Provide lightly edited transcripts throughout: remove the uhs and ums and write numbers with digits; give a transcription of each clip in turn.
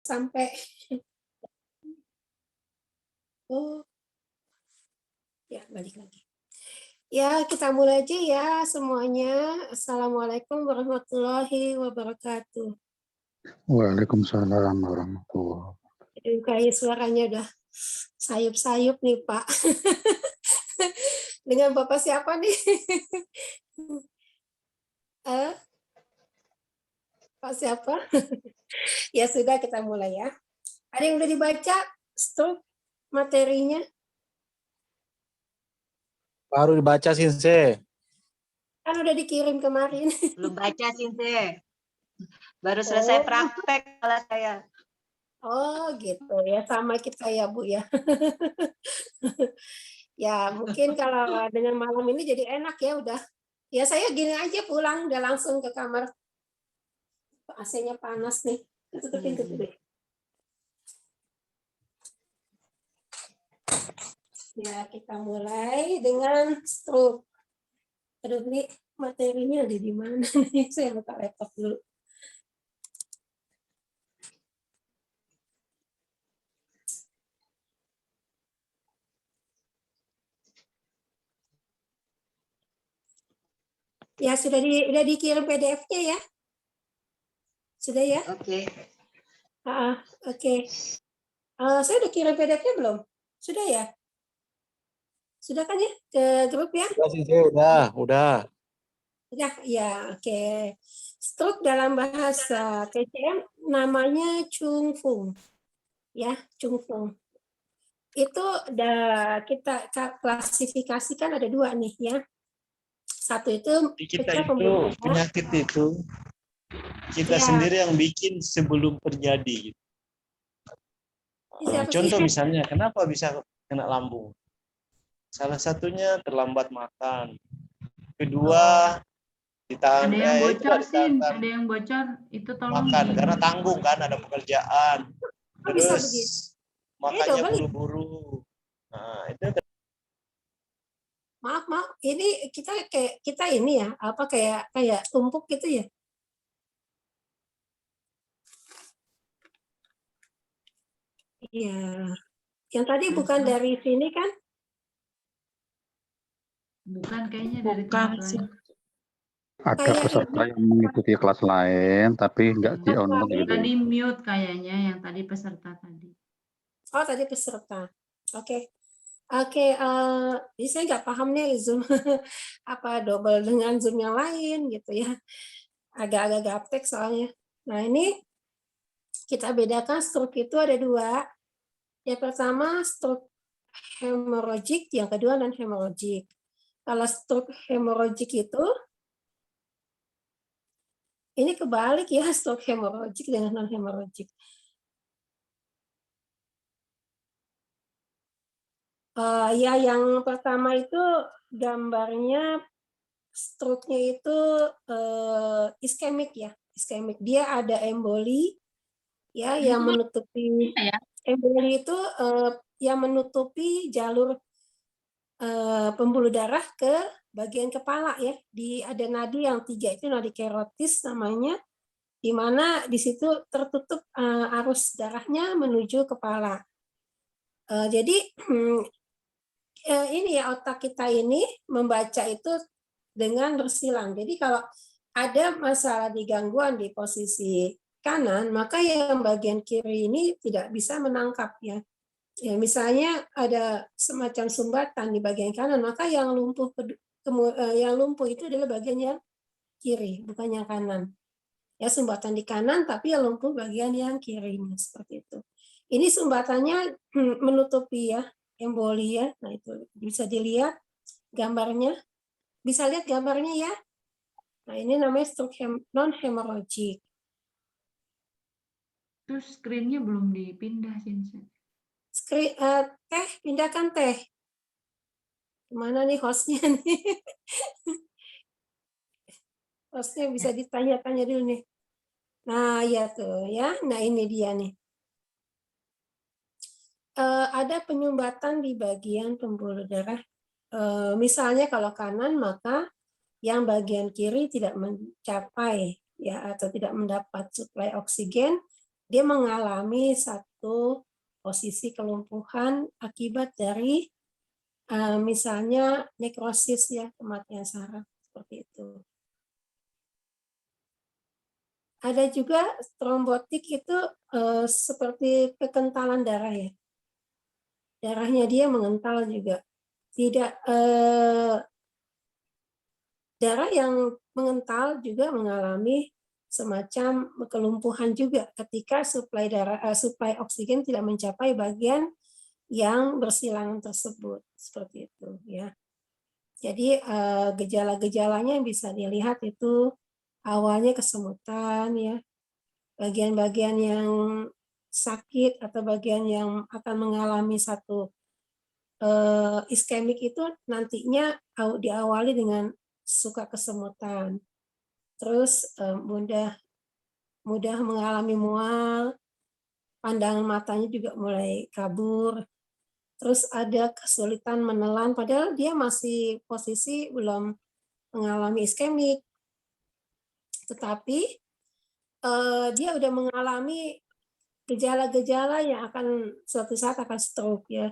sampai ya balik lagi. Ya, kita mulai aja ya semuanya. Assalamualaikum warahmatullahi wabarakatuh. Waalaikumsalam warahmatullahi wabarakatuh. Aduh, kayak suaranya udah sayup-sayup nih, Pak. Dengan Bapak siapa nih? Pak siapa? Ya sudah, kita mulai ya. Ada yang udah dibaca stroke materinya? Baru dibaca Sinse. Kan udah dikirim kemarin. Belum baca Sinse. Baru selesai praktek kalau saya. Oh gitu ya, sama kita ya Bu ya. Ya mungkin kalau dengan malam ini jadi enak ya udah. Ya saya gini aja pulang udah langsung ke kamar. AC-nya panas nih. Tutupin deh. Ya kita mulai dengan stroke. Aduh nih materinya ada di mana nih? Saya buka laptop dulu. Ya sudah dikirim PDF-nya ya? Sudah ya? Oke. Oke. Saya udah kirim PDF-nya belum? Sudah ya? Sudah kan ya ke grup ya? Udah Sinse, udah. Udah, ya oke. Stroke dalam bahasa TCM namanya Chung Fung. Ya, Chung Fung. Itu kita klasifikasikan ada dua nih ya. Satu itu Kita itu penyakit itu kita sendiri yang bikin sebelum terjadi. Contoh misalnya, kenapa bisa kena lambung? Salah satunya terlambat makan. Kedua, ada yang bocor sih, ada yang bocor itu tolong makan karena tanggung kan, ada pekerjaan. Terus makannya buru-buru. Nah, itu maaf, ini kita ini ya, apa kayak tumpuk gitu ya? Iya. Yang tadi bukan dari sini kan? Bukan, kayaknya dari tempat lain. Ada peserta yang mengikuti kelas lain, tapi nggak di on gitu. Tadi mute kayaknya, yang tadi peserta tadi. Oh, tadi peserta. Oke. Jadi saya nggak paham nih Zoom apa double dengan Zoom yang lain gitu ya. Agak-agak gaptek soalnya. Nah ini kita bedakan stroke itu ada dua. Yang pertama stroke hemorrhagic, yang kedua non hemorrhagic. Kalau stroke hemorrhagic itu ini kebalik ya, stroke hemorrhagic dengan non hemorrhagic. Ya yang pertama itu gambarnya stroke-nya itu iskemik ya, iskemik. Dia ada emboli ya yang menutupi emboli itu yang menutupi jalur pembuluh darah ke bagian kepala ya. Ada nadi yang 3 itu nadi kerotis namanya, di mana di situ tertutup arus darahnya menuju kepala. Jadi ini ya otak kita ini membaca itu dengan bersilang. Jadi kalau ada masalah di gangguan di posisi kanan, maka yang bagian kiri ini tidak bisa menangkap ya. Ya misalnya ada semacam sumbatan di bagian kanan, maka yang lumpuh itu adalah bagian yang kiri, bukan yang kanan. Ya sumbatan di kanan, tapi yang lumpuh bagian yang kirinya seperti itu. Ini sumbatannya menutupi ya emboli ya. Nah itu bisa dilihat gambarnya. Bisa lihat gambarnya ya. Nah ini namanya stroke non hemorrhagic. Terus screen-nya belum dipindah Sinse. Teh, pindahkan teh. Kemana nih hostnya nih? Hostnya bisa ditanya-tanya dulu nih. Nah ya tuh ya. Nah ini dia nih. Ada penyumbatan di bagian pembuluh darah. Misalnya kalau kanan maka yang bagian kiri tidak mencapai ya atau tidak mendapat suplai oksigen, dia mengalami satu posisi kelumpuhan akibat dari misalnya nekrosis ya, kematian saraf seperti itu. Ada juga trombotik itu seperti kekentalan darah ya. Darahnya dia mengental juga. Tidak darah yang mengental juga mengalami semacam kelumpuhan juga ketika suplai suplai oksigen tidak mencapai bagian yang bersilangan tersebut, seperti itu ya. Jadi gejala-gejalanya bisa dilihat itu awalnya kesemutan ya, bagian-bagian yang sakit atau bagian yang akan mengalami satu iskemik itu nantinya diawali dengan suka kesemutan, terus mudah mengalami mual, pandangan matanya juga mulai kabur, terus ada kesulitan menelan padahal dia masih posisi belum mengalami iskemik, tetapi dia udah mengalami gejala-gejala yang akan suatu saat akan stroke ya.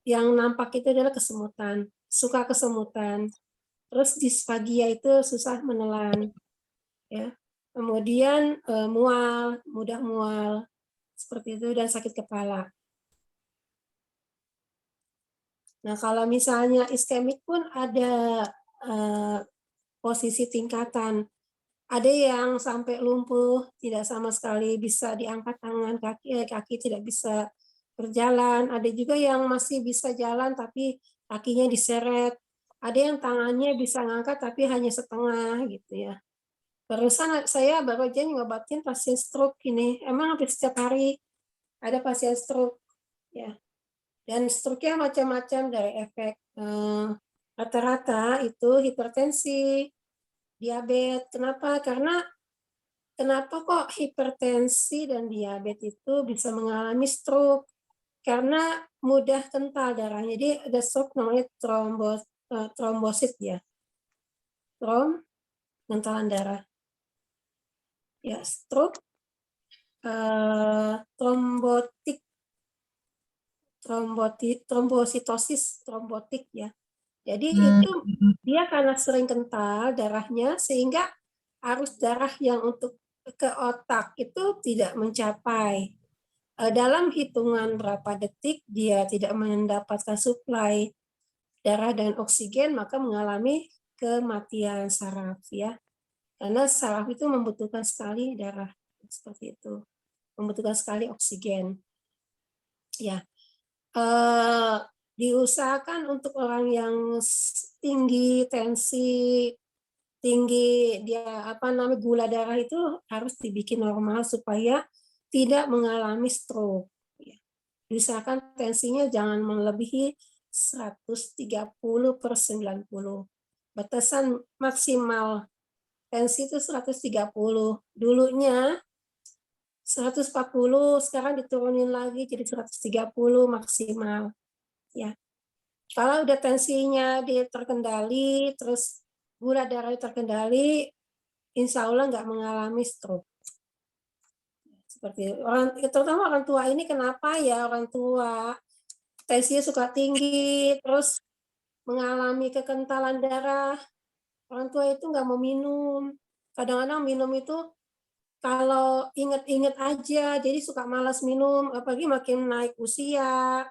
Yang nampak itu adalah kesemutan, suka kesemutan, terus disfagia itu susah menelan, ya. Kemudian mudah mual, seperti itu, dan sakit kepala. Nah, kalau misalnya iskemik pun ada posisi tingkatan. Ada yang sampai lumpuh, tidak sama sekali bisa diangkat tangan, kaki tidak bisa berjalan. Ada juga yang masih bisa jalan tapi kakinya diseret. Ada yang tangannya bisa ngangkat tapi hanya setengah gitu ya. Barusan saya baru aja ngobatin pasien stroke ini. Emang hampir setiap hari ada pasien stroke ya. Dan stroke-nya macam-macam dari efek rata-rata itu hipertensi, diabetes. Kenapa? Karena kenapa kok hipertensi dan diabetes itu bisa mengalami stroke? Karena mudah kental darahnya. Jadi ada stroke namanya trombosit ya. Kentalan darah. Ya, stroke trombositosis trombotik ya. Jadi itu dia karena sering kental darahnya sehingga arus darah yang untuk ke otak itu tidak mencapai. Dalam hitungan berapa detik dia tidak mendapatkan suplai darah dan oksigen maka mengalami kematian saraf ya. Karena saraf itu membutuhkan sekali darah seperti itu. Membutuhkan sekali oksigen. Ya. Diusahakan untuk orang yang tinggi tensi, tinggi dia gula darah itu harus dibikin normal supaya tidak mengalami stroke. Diusahakan tensinya jangan melebihi 130/90. Batasan maksimal tensi itu 130. Dulunya 140, sekarang diturunin lagi jadi 130 maksimal. Ya. Kalau udah tensinya terkendali, terus gula darah terkendali, insya Allah nggak mengalami stroke. Seperti terutama orang tua ini kenapa ya orang tua tensinya suka tinggi, terus mengalami kekentalan darah. Orang tua itu nggak mau minum. Kadang-kadang minum itu kalau inget-inget aja, jadi suka malas minum, apalagi makin naik usia,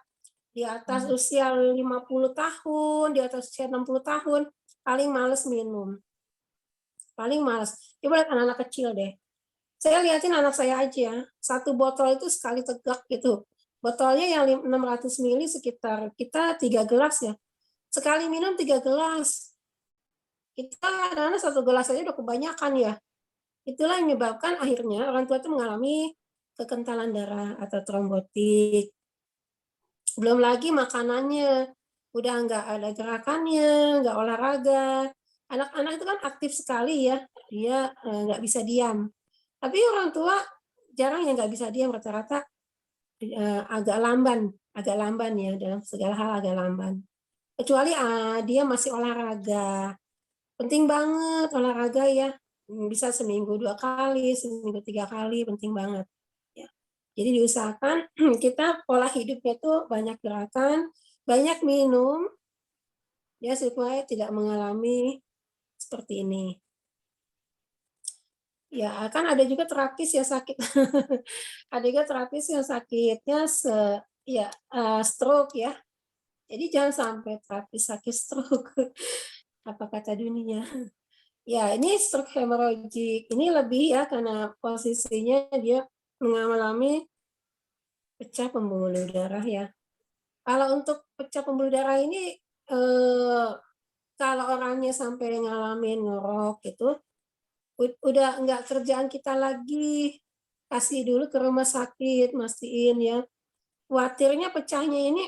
di atas usia 50 tahun, di atas usia 60 tahun, paling malas minum. Paling malas. Coba lihat anak-anak kecil deh. Saya lihatin anak saya aja, satu botol itu sekali tegak gitu. Botolnya yang 600 ml sekitar kita 3 gelas ya. Sekali minum 3 gelas. Kita anak-anak 1 gelas aja udah kebanyakan ya. Itulah yang menyebabkan akhirnya orang tua itu mengalami kekentalan darah atau trombotik. Belum lagi makanannya, udah nggak ada gerakannya, nggak olahraga. Anak-anak itu kan aktif sekali ya, dia nggak bisa diam. Tapi orang tua jarang yang nggak bisa diam, rata-rata agak lamban ya, dalam segala hal agak lamban. Kecuali dia masih olahraga. Penting banget olahraga ya. Bisa seminggu 2 kali, seminggu 3 kali, penting banget. Ya. Jadi diusahakan kita pola hidupnya tuh banyak gerakan, banyak minum, ya supaya tidak mengalami seperti ini. Ya, kan ada juga terapis ya sakit. Ada juga terapis yang sakitnya stroke ya. Jadi jangan sampai terapis sakit stroke. Apa kata dunia? Ya, ini stroke hemorrhagic. Ini lebih ya karena posisinya dia mengalami pecah pembuluh darah ya. Kalau untuk pecah pembuluh darah ini kalau orangnya sampai ngalamin ngorok gitu, udah nggak kerjaan kita lagi, kasih dulu ke rumah sakit, mastiin ya. Khawatirnya pecahnya ini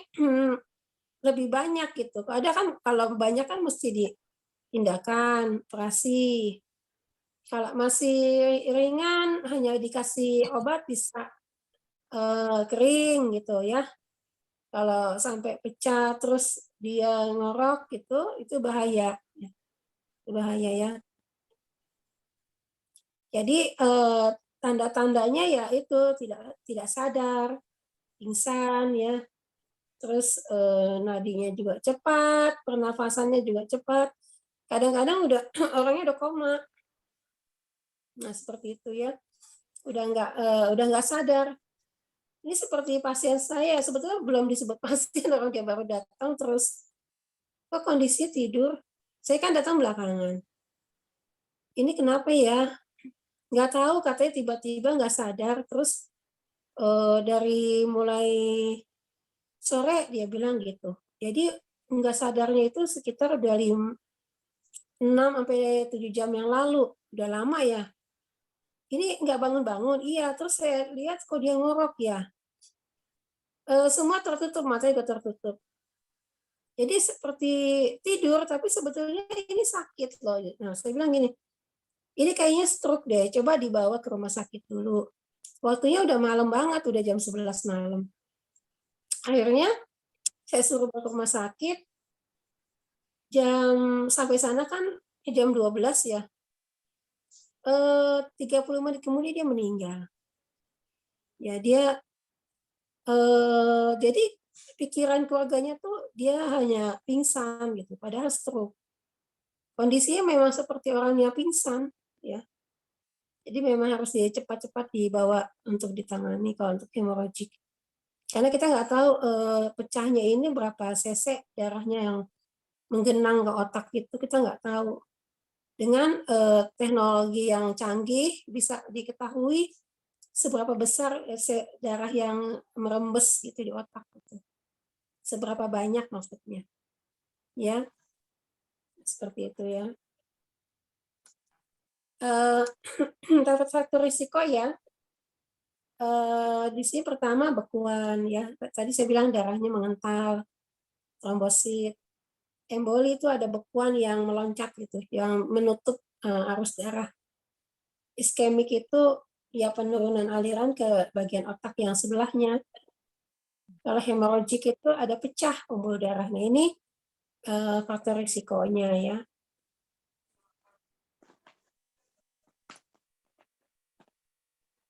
lebih banyak gitu. Ada kan kalau banyak kan mesti ditindakan, operasi. Kalau masih ringan hanya dikasih obat bisa kering gitu ya. Kalau sampai pecah terus dia ngorok gitu, itu bahaya. Itu bahaya ya. Jadi tanda-tandanya ya itu tidak sadar, pingsan ya. Terus nadinya juga cepat, pernafasannya juga cepat. Kadang-kadang udah orangnya udah koma. Nah, seperti itu ya. Udah nggak sadar. Ini seperti pasien saya, sebetulnya belum disebut pasien, orang dia baru datang terus kok kondisi tidur. Saya kan datang belakangan. Ini kenapa ya? Nggak tahu, katanya tiba-tiba nggak sadar, terus dari mulai sore dia bilang gitu. Jadi nggak sadarnya itu sekitar udah 6-7 jam yang lalu, udah lama ya. Ini nggak bangun-bangun, iya. Terus saya lihat kok dia ngorok ya. Semua tertutup, matanya juga tertutup. Jadi seperti tidur, tapi sebetulnya ini sakit loh. Nah, saya bilang gini, ini kayaknya stroke deh, coba dibawa ke rumah sakit dulu. Waktunya udah malam banget, udah jam 11 malam. Akhirnya saya suruh ke rumah sakit, sampai sana kan jam 12 ya. 30 menit kemudian dia meninggal. Ya dia jadi pikiran keluarganya tuh dia hanya pingsan gitu, padahal stroke. Kondisinya memang seperti orangnya pingsan ya. Jadi memang harus cepat-cepat dibawa untuk ditangani kalau untuk hemorrhagic. Karena kita nggak tahu pecahnya ini berapa cc darahnya yang menggenang ke otak itu, kita nggak tahu. Dengan teknologi yang canggih bisa diketahui seberapa besar darah yang merembes gitu di otak itu. Seberapa banyak maksudnya. Ya. Seperti itu ya. Dapat faktor risiko ya. Di sini pertama bekuan ya. Tadi saya bilang darahnya mengental, trombosit. Emboli itu ada bekuan yang meloncat gitu, yang menutup arus darah. Iskemik itu ya penurunan aliran ke bagian otak yang sebelahnya. Kalau hemorrhagic itu ada pecah pembuluh darah. Nah, ini faktor risikonya ya.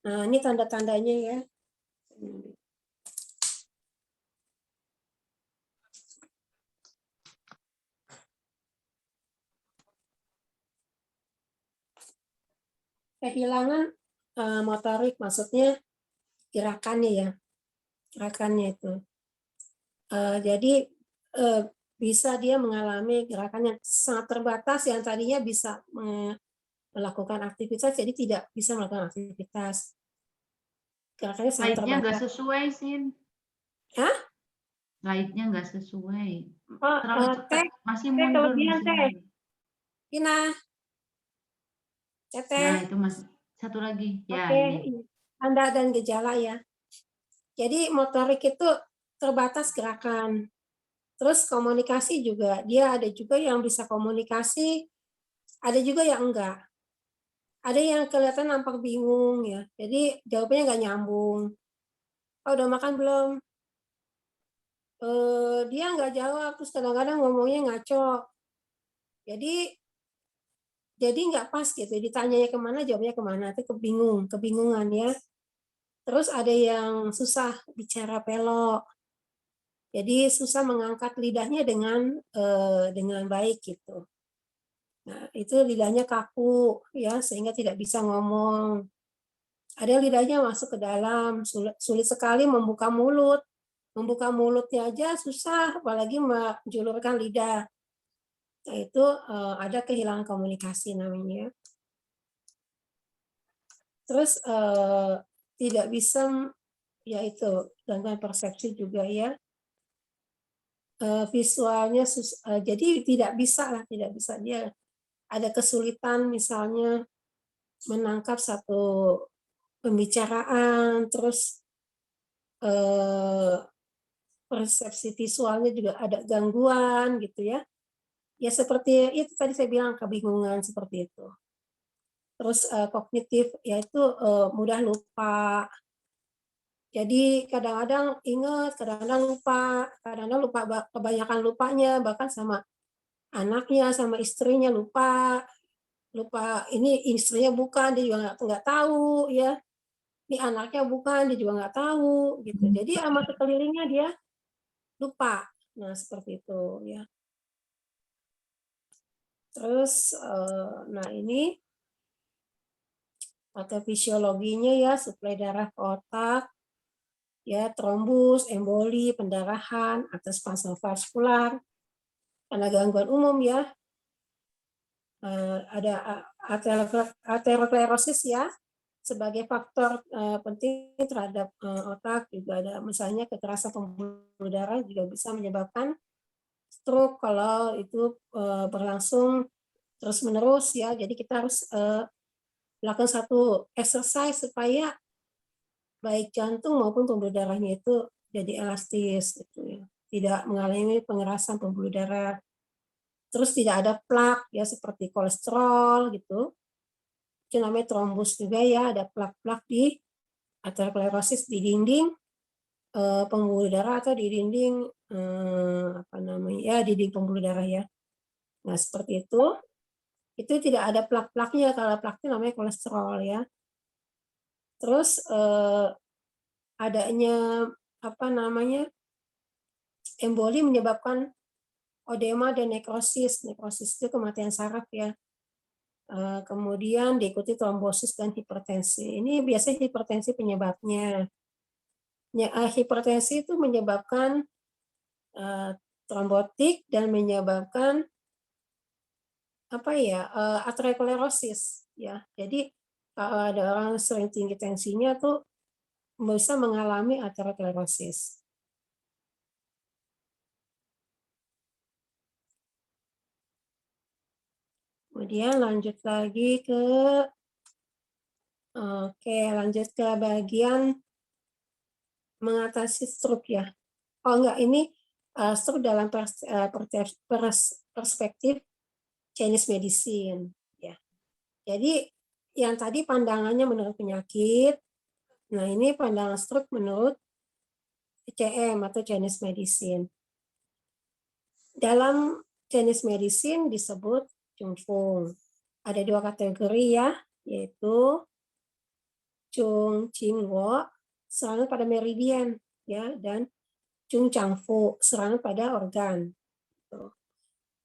Nah, ini tanda-tandanya ya. Kehilangan motorik, maksudnya gerakannya ya. Gerakannya itu. Jadi bisa dia mengalami gerakan yang sangat terbatas yang tadinya bisa melakukan aktivitas jadi tidak bisa melakukan aktivitas. Gerakannya sangat Slide-nya nggak terbatas. sesuai, Sin. Hah? Slide-nya nggak sesuai. Oh, Terlalu cepat. Masih teh mundur. kelebihan Masih teh. mundur. Ina. Ya, Teh. itu masih satu lagi. Ya, Oke, ini. tanda dan gejala ya. Jadi motorik itu terbatas gerakan. Terus komunikasi juga, dia ada juga yang bisa komunikasi, ada juga yang enggak. Ada yang kelihatan nampak bingung ya, jadi jawabannya nggak nyambung. Oh, udah makan belum? Dia nggak jawab, terus kadang-kadang ngomongnya ngaco. Jadi nggak pas gitu, ditanyanya kemana, jawabnya kemana, itu kebingungan ya. Terus ada yang susah bicara pelok. Jadi susah mengangkat lidahnya dengan baik gitu. Nah, itu lidahnya kaku ya sehingga tidak bisa ngomong. Ada lidahnya masuk ke dalam, sulit sekali membuka mulut. Membuka mulutnya aja susah, apalagi menjulurkan lidah. Nah, itu ada kehilangan komunikasi namanya. Terus tidak bisa, yaitu gangguan persepsi juga ya. Visualnya jadi tidak bisa dia ada kesulitan misalnya menangkap satu pembicaraan, terus persepsi visualnya juga ada gangguan gitu ya. Ya seperti itu tadi saya bilang kebingungan seperti itu. Terus kognitif yaitu mudah lupa. Jadi kadang-kadang ingat, kadang-kadang lupa kebanyakan lupanya bahkan sama anaknya, sama istrinya lupa ini istrinya bukan, dia juga nggak tahu ya. Ini anaknya bukan, dia juga nggak tahu gitu. Jadi sama sekelilingnya dia lupa. Nah seperti itu ya. Terus nah ini patofisiologinya ya, suplai darah ke otak, ya trombus, emboli, pendarahan, atau spasme vaskular. Karena gangguan umum ya, ada aterosklerosis ya, sebagai faktor penting terhadap otak. Juga ada misalnya kekerasan pembuluh darah juga bisa menyebabkan stroke kalau itu berlangsung terus-menerus ya. Jadi kita harus melakukan satu exercise supaya baik jantung maupun pembuluh darahnya itu jadi elastis gitu ya. Tidak mengalami pengerasan pembuluh darah. Terus tidak ada plak ya seperti kolesterol gitu. Itu namanya trombus juga ya, ada plak-plak di aterosklerosis di dinding pembuluh darah atau di dinding dinding pembuluh darah ya. Nah, seperti itu. Itu tidak ada plak-plaknya, kalau plaknya namanya kolesterol ya. Terus adanya emboli menyebabkan odema dan nekrosis. Nekrosis itu kematian saraf ya. Kemudian diikuti trombosis dan hipertensi. Ini biasanya hipertensi penyebabnya. Hipertensi itu menyebabkan trombotik dan menyebabkan aterosklerosis ya. Jadi kalau ada orang sering tinggi tensinya tuh bisa mengalami aterosklerosis. Kemudian lanjut lagi lanjut ke bagian mengatasi stroke ya. Oh enggak, ini stroke dalam perspektif Chinese medicine ya. Jadi yang tadi pandangannya menurut penyakit, nah ini pandangan stroke menurut CM atau Chinese medicine. Dalam Chinese medicine disebut Chung Fung. Ada dua kategori ya, yaitu Chung Ching Wo, serangan pada meridian ya, dan Chung Chang Fu, serangan pada organ.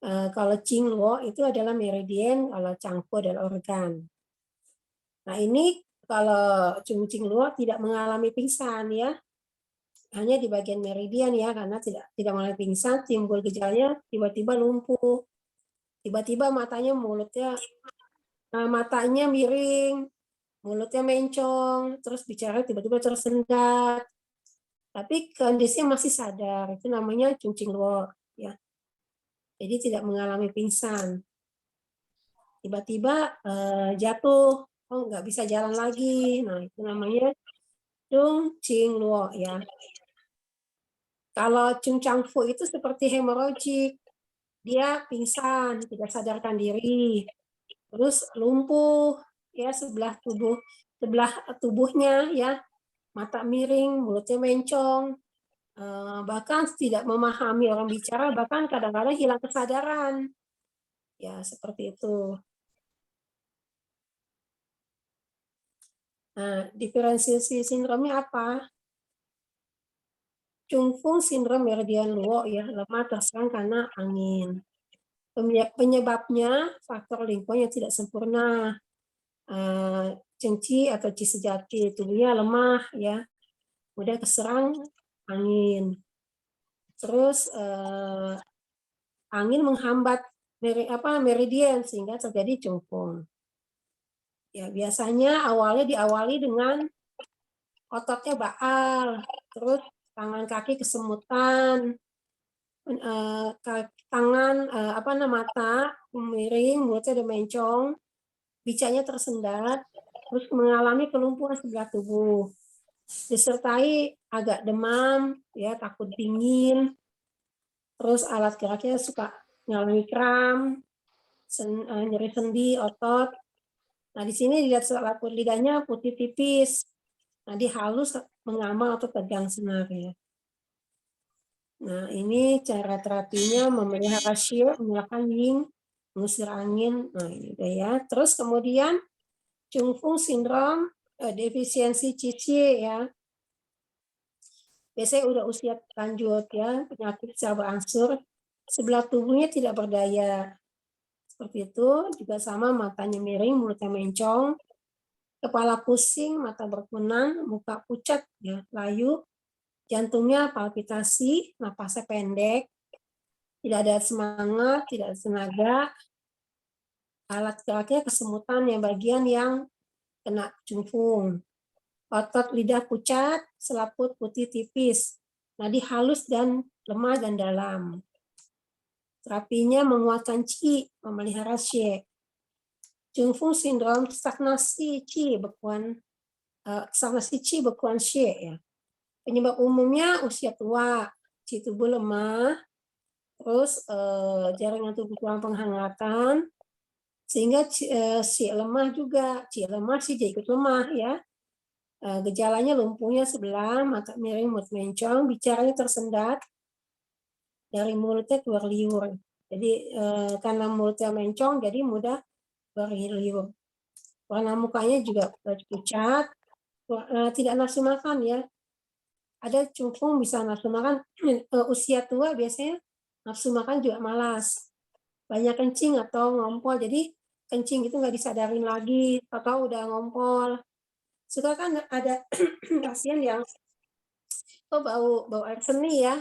Kalau Ching Wo itu adalah meridian, kalau Chang Fu adalah organ. Nah ini kalau Chung Ching Wo tidak mengalami pingsan ya, hanya di bagian meridian ya, karena tidak mengalami pingsan, timbul gejalanya tiba-tiba lumpuh, tiba-tiba matanya miring, mulutnya mencong, terus bicara tiba-tiba tersendat, tapi kondisinya masih sadar, itu namanya Chung Ching Wo ya. Jadi tidak mengalami pingsan. Tiba-tiba jatuh, nggak bisa jalan lagi. Nah, itu namanya Chung Ching Wo ya. Kalau Chung Chang Fu itu seperti hemorragik. Dia pingsan, tidak sadarkan diri. Terus lumpuh ya sebelah tubuhnya ya. Mata miring, mulutnya mencong. Bahkan tidak memahami orang bicara, bahkan kadang-kadang hilang kesadaran. Ya, seperti itu. Nah, diferensiasi sindromnya apa? Cungfung sindrom meridian luo ya, lemah terserang karena angin. Penyebabnya faktor lingkungan yang tidak sempurna. Cengci atau ci sejati, tubuhnya lemah ya, mudah keserang angin. Terus angin menghambat meridian sehingga terjadi cungfung. Ya, biasanya awalnya diawali dengan ototnya baal, terus tangan kaki kesemutan, tangan mata miring, mulutnya ada mencong, bicanya tersendat, terus mengalami kelumpuhan sebelah tubuh, disertai agak demam, ya takut dingin, terus alat geraknya suka mengalami kram, nyeri sendi, otot. Nah di sini dilihat selaput lidahnya putih tipis, nah halus, mengamal atau tegang senar ya. Nah ini cara terapinya memelihara shield, menyalakan ying, mengusir angin. Nah ini udah ya. Terus kemudian Cungfung sindrom defisiensi Qi ya. Biasanya udah usia lanjut ya, penyakit sel berangsur, sebelah tubuhnya tidak berdaya. Seperti itu, juga sama matanya miring, mulutnya mencong, kepala pusing, mata berkunang, muka pucat ya, layu, jantungnya palpitasi, napasnya pendek, tidak ada semangat, tidak ada tenaga, alat geraknya kesemutan yang bagian yang kena cungfung. Otot lidah pucat, selaput putih tipis, nadi halus dan lemah dan dalam. Terapinya menguatkan Qi, memelihara Xie. Cungfung sindrom stagnasi Qi bekuan Xie ya. Penyebab umumnya usia tua, Qi tubuh lemah, terus jaringan tubuh kurang penghangatan, sehingga Qi lemah juga, Qi lemah sih jadi ikut lemah ya. Gejalanya lumpuhnya sebelah, mata miring, mulut mencong, bicaranya tersendat, dari mulutnya keluar liur. Jadi karena mulutnya mencong, jadi mudah berliur. Warna mukanya juga pucat, tidak nafsu makan ya. Ada cungfung bisa nafsu makan, usia tua biasanya nafsu makan juga malas. Banyak kencing atau ngompol, jadi kencing itu nggak disadarin lagi, atau udah ngompol. Suka kan ada pasien yang bau air seni ya,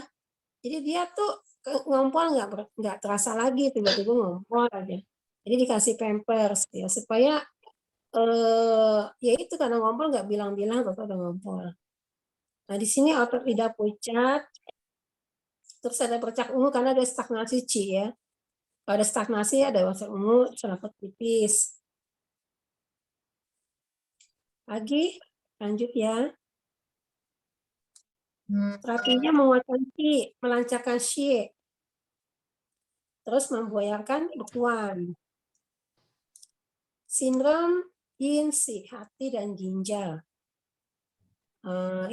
jadi dia tuh ngompol nggak terasa lagi, tiba-tiba ngompol aja. Jadi dikasih pampers ya supaya ya itu karena ngompol nggak bilang-bilang atau udah ngompol. Nah di sini otot lidah pucat, terus ada bercak ungu karena ada stagnasi Qi ya. Kalau ada stagnasi ada bercak ungu, selaput tipis. Lagi lanjut ya. Terapinya menguatkan Qi, melancarkan Xie, terus membuayarkan bekuan. Sindrom Yin Si, hati dan ginjal.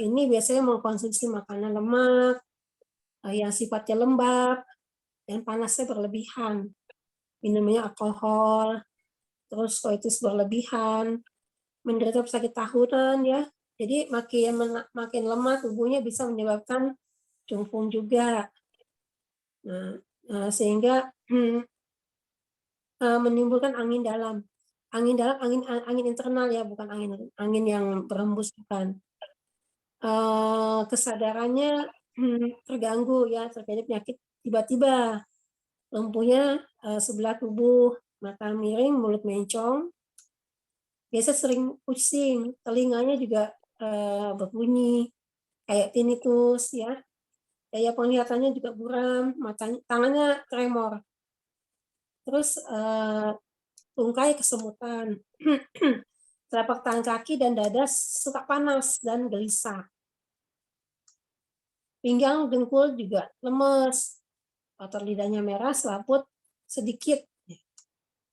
Ini biasanya mengkonsumsi makanan lemak, yang sifatnya lembab, dan panasnya berlebihan. Minumnya alkohol, terus koitus berlebihan, menderita sakit tahunan ya. Jadi makin lemah tubuhnya bisa menyebabkan cungfung juga. Nah, sehingga menimbulkan angin dalam. Angin dalam, angin internal ya, bukan angin yang berhembus, bukan. Kesadarannya terganggu ya, terjadi penyakit tiba-tiba. Lumpuhnya sebelah tubuh, mata miring, mulut mencong. Biasa sering pusing, telinganya juga berbunyi, kayak tinnitus ya. Daya penglihatannya juga buram, tangannya tremor. Terus tungkai kesemutan. Telapak tangan kaki dan dada suka panas dan gelisah. Pinggang, dengkul juga lemes. Otot lidahnya merah, selaput sedikit.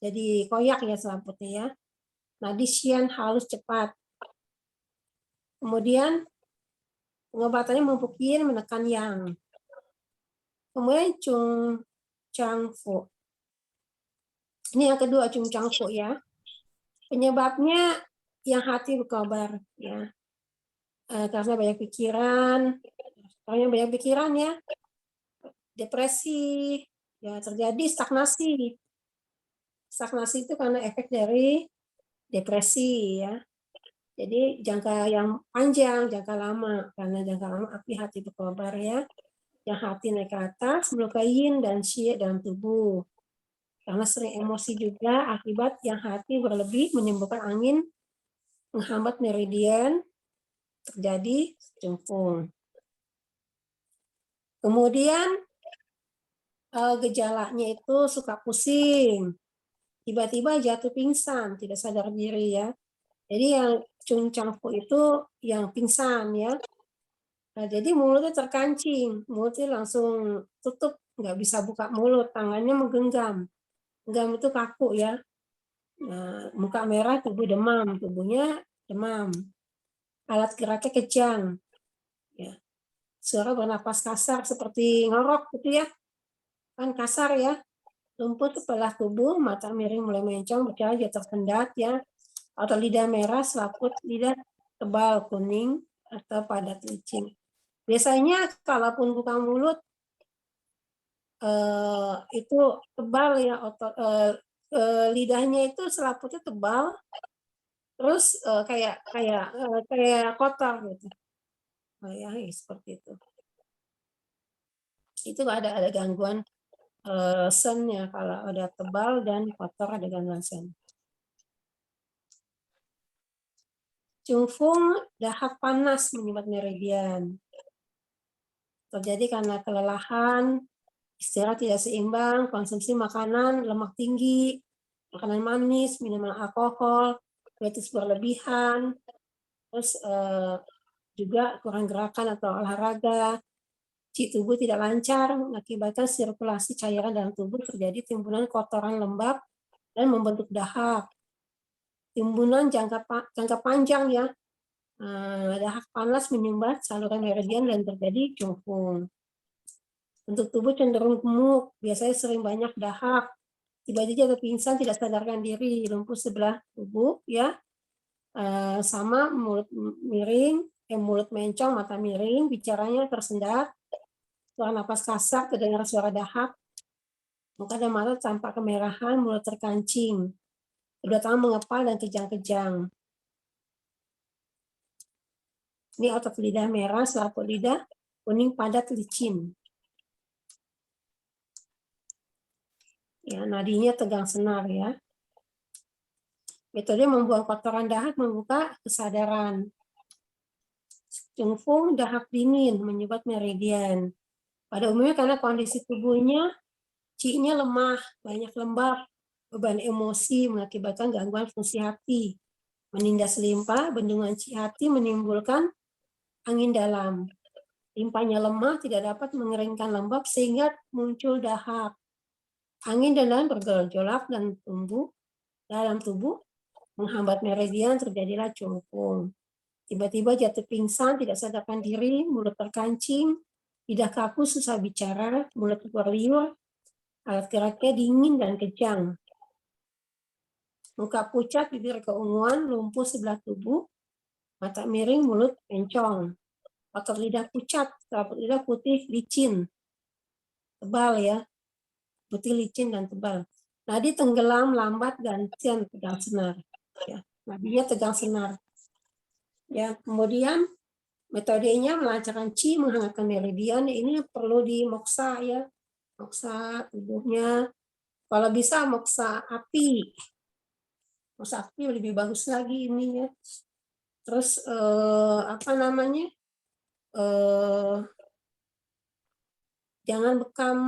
Jadi koyak ya selaputnya ya. Nadi Xian halus cepat. Kemudian pengobatannya memupuk yin, menekan yang. Kemudian Chung Chang Fu. Ini yang kedua, Chung Chang Fu ya. Penyebabnya yang hati berkobar ya. Karena banyak pikiran, orang yang banyak pikiran ya, depresi, ya terjadi stagnasi. Stagnasi itu karena efek dari depresi ya. Jadi jangka yang panjang, jangka lama, karena jangka lama api hati berkobar ya. Yang hati naik ke atas, melukai yin dan xi dalam tubuh. Karena sering emosi juga akibat yang hati berlebih menimbulkan angin, menghambat meridian, terjadi jungfung. Kemudian gejalanya itu suka pusing, tiba-tiba jatuh pingsan, tidak sadar diri ya. Jadi yang Chung Chang Fu itu yang pingsan ya. Nah, jadi mulutnya terkancing, mulutnya langsung tutup, nggak bisa buka mulut, tangannya menggenggam. Genggam itu kaku ya. Nah, muka merah, tubuh demam, tubuhnya demam. Alat geraknya kejang. Ya. Suara bernapas kasar seperti ngorok gitu ya. Kan kasar ya. Lumpuh sebelah tubuh, mata miring mulai mencong, berjalan jatuh tersendat ya. Atau lidah merah, selaput lidah tebal kuning atau padat licin. Biasanya kalaupun buka mulut itu tebal ya, lidahnya itu selaputnya tebal, terus kayak kotor gitu. Ya, seperti itu. Itu ada gangguan sennya kalau ada tebal dan kotor, ada gangguan sen. Jungfung, dahak panas menyumbat meridian. Terjadi karena kelelahan, istirahat tidak seimbang, konsumsi makanan, lemak tinggi, makanan manis, minuman alkohol, diabetes berlebihan, terus juga kurang gerakan atau olahraga, Qi tubuh tidak lancar, mengakibatkan sirkulasi cairan dalam tubuh, terjadi timbunan kotoran lembab dan membentuk dahak. Timbunan jangka panjang ya, dahak panas menyumbat saluran meridian dan terjadi jungfung. Bentuk tubuh cenderung gemuk, biasanya sering banyak dahak, tiba-tiba jatuh pingsan, tidak sadarkan diri, lumpuh sebelah tubuh ya, sama mulut miring, mulut mencong, mata miring, bicaranya tersendat, suara napas kasar, terdengar suara dahak, muka dan mata tampak kemerahan, mulut terkancing, kedua tangan mengepal dan kejang-kejang. Ini otot lidah merah, selaput lidah kuning padat licin. Ya, nadinya tegang senar ya. Metode membuang kotoran dahak membuka kesadaran. Jungfung, dahak dingin menyumbat meridian. Pada umumnya karena kondisi tubuhnya, Qi-nya lemah, banyak lembab, beban emosi mengakibatkan gangguan fungsi hati. Menindas limpa, bendungan Qi hati menimbulkan angin dalam. Limpanya lemah, tidak dapat mengeringkan lembab sehingga muncul dahak. Angin dan dalam bergejolak dan dalam tubuh menghambat meridian, terjadilah jungfung. Tiba-tiba jatuh pingsan, tidak sadarkan diri, mulut terkancing, lidah kaku, susah bicara, mulut berliur, alat geraknya dingin dan kejang. Muka pucat, bibir keunguan, lumpuh sebelah tubuh, mata miring, mulut mencong. Otot lidah pucat, selaput lidah putih, licin, tebal ya, putih licin dan tebal. Nadi tenggelam, lambat, gantian, tegang senar. Ya, nadinya tegang senar. Ya, kemudian metodenya melancarkan Qi, menghangatkan meridian. Ini perlu di moksa ya, moksa tubuhnya. Kalau bisa moksa api, moksa api lebih bagus lagi ini ya. Terus jangan bekam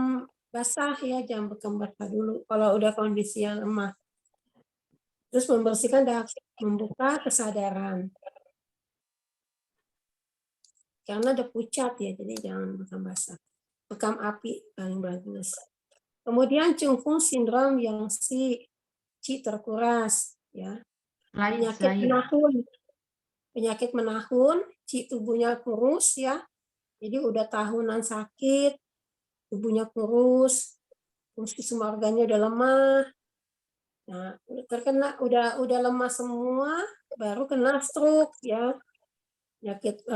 basah ya, jangan bekam basah dulu kalau udah kondisi yang lemah. Terus membersihkan dahak, membuka kesadaran. Karena ada pucat ya, jadi jangan bekam basah. Bekam api paling bagus. Kemudian Jungfung sindrom yang si Qi terkuras ya. Penyakit menahun, Qi tubuhnya kurus ya. Jadi udah tahunan sakit, tubuhnya kurus, fungsi semua organnya udah lemah, Nah, terkena udah lemah semua, baru kena stroke ya. Penyakit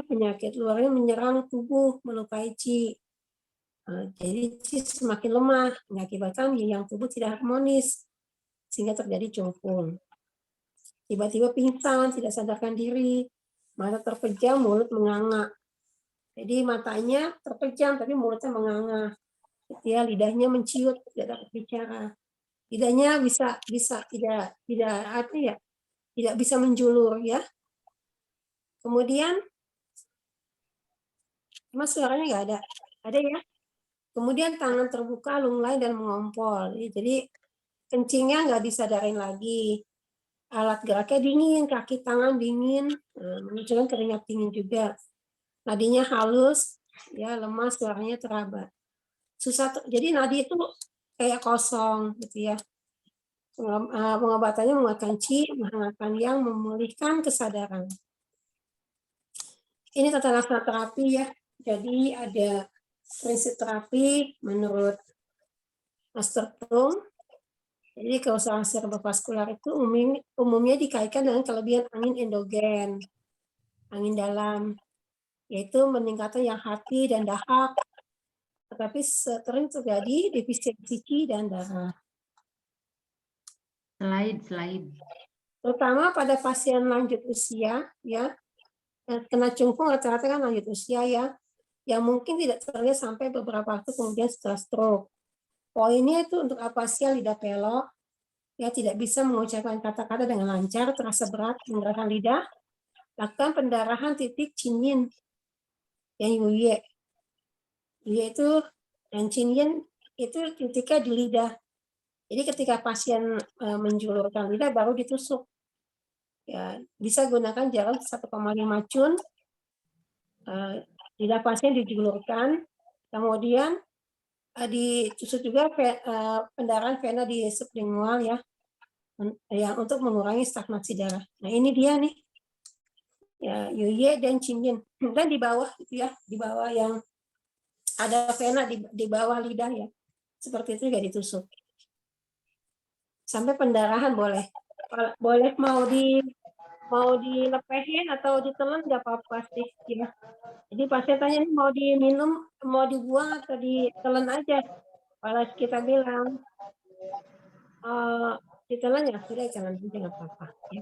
penyakit luarnya menyerang tubuh, melukai Qi. Jadi Qi semakin lemah, mengakibatkan yang tubuh tidak harmonis, sehingga terjadi cungkung. Tiba-tiba pingsan, tidak sadarkan diri, mata terpejam, mulut menganga. Jadi matanya terpejam, tapi mulutnya menganga. Ya, lidahnya menciut, tidak dapat bicara. Lidahnya tidak bisa menjulur ya. Kemudian, mas suaranya nggak ada, ada ya. Kemudian tangan terbuka, lunglai dan mengompol. Jadi kencingnya nggak disadarin lagi. Alat geraknya dingin, kaki tangan dingin, menunjukkan keringat dingin juga. Nadinya halus, ya lemas, suaranya teraba. Jadi nadi itu kayak kosong gitu ya. Pengobatannya menguatkan Qi, menghangatkan yang, memulihkan kesadaran. Ini tata laksana terapi ya. Jadi ada prinsip terapi menurut Master Tung. Jadi kerusakan cerebrovaskular itu umumnya dikaitkan dengan kelebihan angin endogen, angin dalam, yaitu meningkatkan yang hati dan dahak, tetapi sering terjadi defisiensi Qi dan darah. Slide. Terutama pada pasien lanjut usia, ya, kena cungkung rata-rata kan lanjut usia ya, yang mungkin tidak terlihat sampai beberapa waktu kemudian setelah stroke. Poinnya itu untuk afasia lidah pelok, ya tidak bisa mengucapkan kata-kata dengan lancar, terasa berat menggerakkan lidah, lakukan pendarahan titik Qinyin, yang Yuye. Yuye itu dan Qinyin itu titiknya di lidah. Jadi ketika pasien menjulurkan lidah baru ditusuk. Ya, bisa gunakan jarum 1,5 cun. Lidah pasien dijulurkan, kemudian ditusuk juga pendarahan vena di sublingual ya, yang untuk mengurangi stagnasi darah. Nah ini dia nih, ya Yuye dan Qinyin. Dan di bawah itu ya, di bawah yang ada vena di bawah lidah ya, seperti itu juga ditusuk. Sampai pendarahan boleh mau dilepehin atau ditelan nggak apa-apa sih ya. Jadi pasien tanya ini mau diminum, mau dibuang atau ditelan aja. Kalau kita bilang ditelan ya sudah, jangan nggak apa-apa. Ya.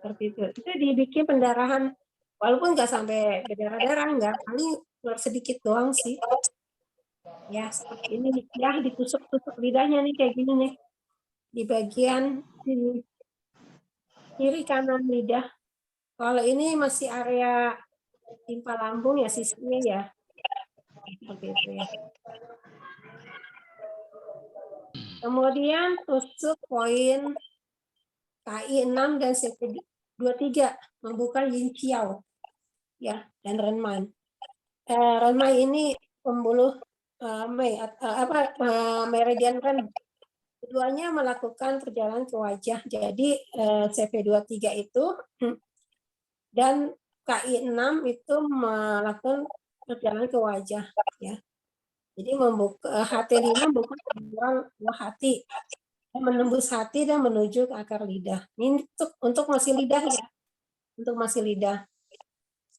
Seperti itu. Itu dibikin pendarahan, walaupun nggak sampai berdarah-darah, nggak, paling sedikit doang sih. Ya seperti ini ya, ditusuk-tusuk lidahnya nih kayak gini nih. Di bagian kiri kanan lidah. Kalau ini masih area timpa lambung ya, sisinya ya. Seperti itu ya. Kemudian tusuk poin KI 6 dan CP23 membuka Yin Qiao ya, dan Renman. Renman ini pembuluh meridian Ren. Keduanya melakukan perjalanan ke wajah. Jadi CP23 itu dan KI6 itu melakukan perjalanan ke wajah ya. Jadi membuka HT5 membuka buah hati, menembus hati dan menuju ke akar lidah. Ini untuk masih lidah ya. Untuk masih lidah.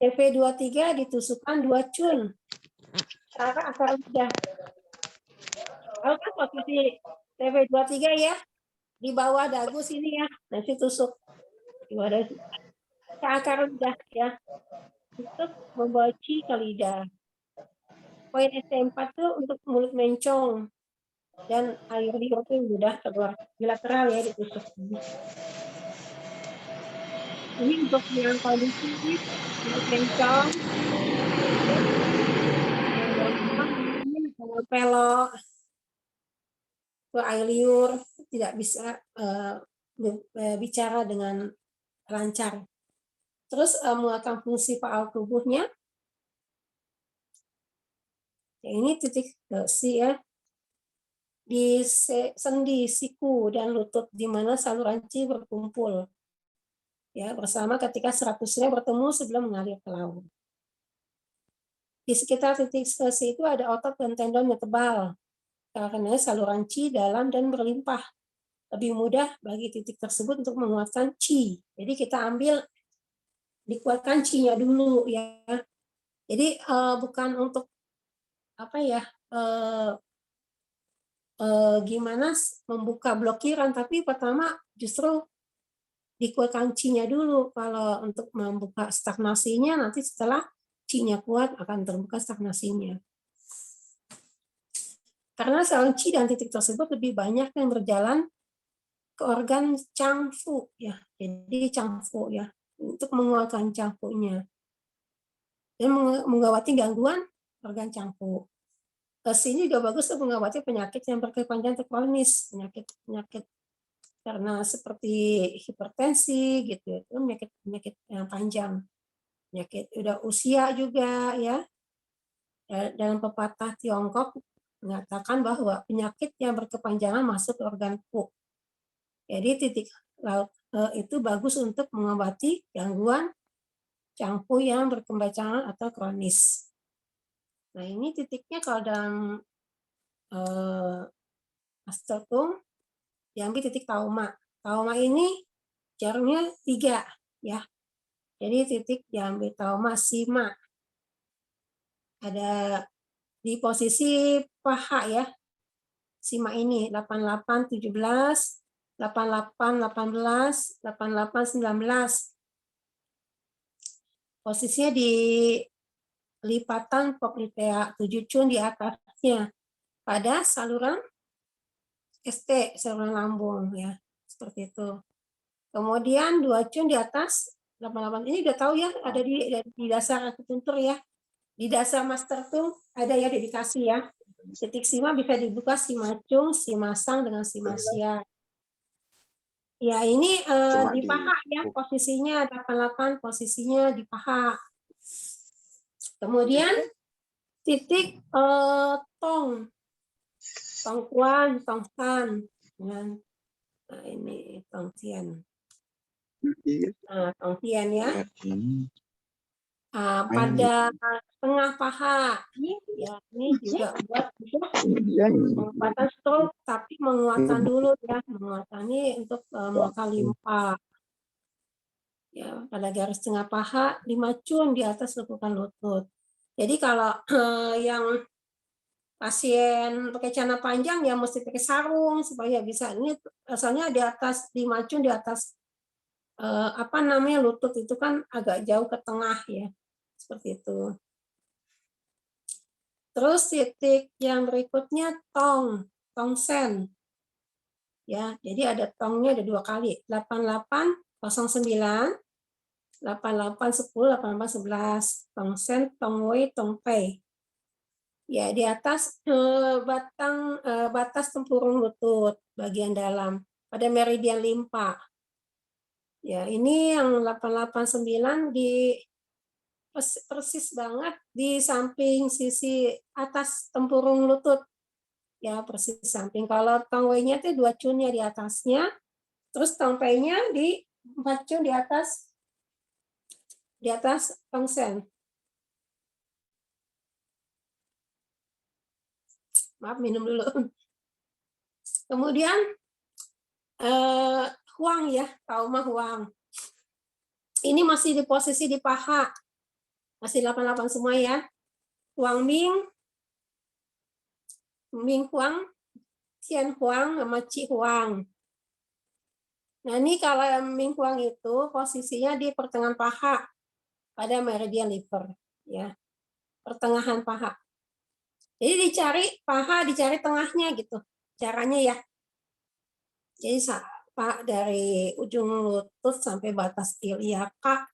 CP23 ditusukkan 2 cun ke arah akar lidah. Kalau kan posisi CP23 ya, di bawah dagu sini ya, nanti tusuk di bawah dagu ke akar lidah ya, untuk membawa Qi ke lidah. Poin ST4 itu untuk mulut mencong dan air liur itu mudah keluar bilateral ya, ditusuk. Ini untuk yang kondisi mulut mencong, pelok, air liur tidak bisa bicara dengan lancar. Terus menguatkan fungsi faal tubuhnya. Ini titik si ya, di sendi, siku, dan lutut, di mana saluran Qi berkumpul. Ya, bersama ketika 100-nya bertemu sebelum mengalir ke laut. Di sekitar titik si itu ada otot dan tendon yang tebal, karena saluran Qi dalam dan berlimpah. lebih mudah bagi titik tersebut untuk menguatkan qi. Jadi kita ambil dikuatkan qi-nya dulu ya. Jadi bukan untuk apa ya gimana membuka blokiran, tapi pertama justru dikuatkan qi-nya dulu. Kalau untuk membuka stagnasinya nanti setelah qi-nya kuat akan terbuka stagnasinya. Karena seorang qi dan titik tersebut lebih banyak yang berjalan ke organ changfu ya. Jadi changfu ya untuk menguatkan changfu-nya dan mengobati gangguan organ changfu. Sini juga bagus untuk mengobati penyakit yang berkepanjangan atau kronis, penyakit karena seperti hipertensi gitu ya, itu penyakit yang panjang, penyakit udah usia juga ya. Dalam pepatah Tiongkok mengatakan bahwa penyakit yang berkepanjangan masuk ke organ pu. Jadi titik laut itu bagus untuk mengobati gangguan cangfu yang berkepanjangan atau kronis. Nah ini titiknya kalau dalam Master Tung diambil titik tauma. Tauma ini jarumnya 3 ya. Jadi titik diambil tauma sima. Ada di posisi paha ya. Sima ini 88 17, 88 18, 88 19. Posisinya di lipatan poplitea 7 cun di atasnya pada saluran ST, saluran lambung ya. Seperti itu. Kemudian 2 cun di atas 88 ini udah tahu ya, ada di dasar akupuntur ya. Di dasar Master Tung ada ya dedikasi ya. Titik sima bisa dibuka sima cung, sima sang dengan sima sia. Ya ini di paha ya posisinya 88 posisinya di paha. Kemudian titik tong kuan, tong san. Nah ini tong tian. Nah, tong tian ya. Pada tengah paha ya ini juga buat penguatan stroke tapi menguatkan dulu ya, menguatkan ini untuk menguatkan limpa ya. Pada garis tengah paha 5 cun di atas lekukan lutut. Jadi kalau yang pasien pakai celana panjang ya mesti pakai sarung supaya bisa, ini asalnya di atas 5 cun di atas apa namanya lutut itu kan agak jauh ke tengah ya. Seperti itu. Terus titik yang berikutnya tong sen. Ya, jadi ada tongnya ada 2 kali. 8809, 8810, 8811. Tong sen, tong wei, tong pei. Ya, di atas batas tempurung lutut bagian dalam pada meridian limpa. Ya, ini yang 889 di persis banget di samping sisi atas tempurung lutut ya, persis samping. Kalau tong wei-nya itu 2 cunnya di atasnya, terus tong pei-nya di 4 cun di atas tong sen. Maaf minum dulu. Kemudian huang ya, tauma huang. Ini masih di posisi di paha. Masih 88 semua ya. Huang Ming Huang, Xian Huang, sama Ci Huang. Nah ini kalau Ming Huang itu posisinya di pertengahan paha pada meridian liver ya, pertengahan paha. Jadi dicari paha, dicari tengahnya gitu caranya ya. Jadi dari ujung lutut sampai batas iliaka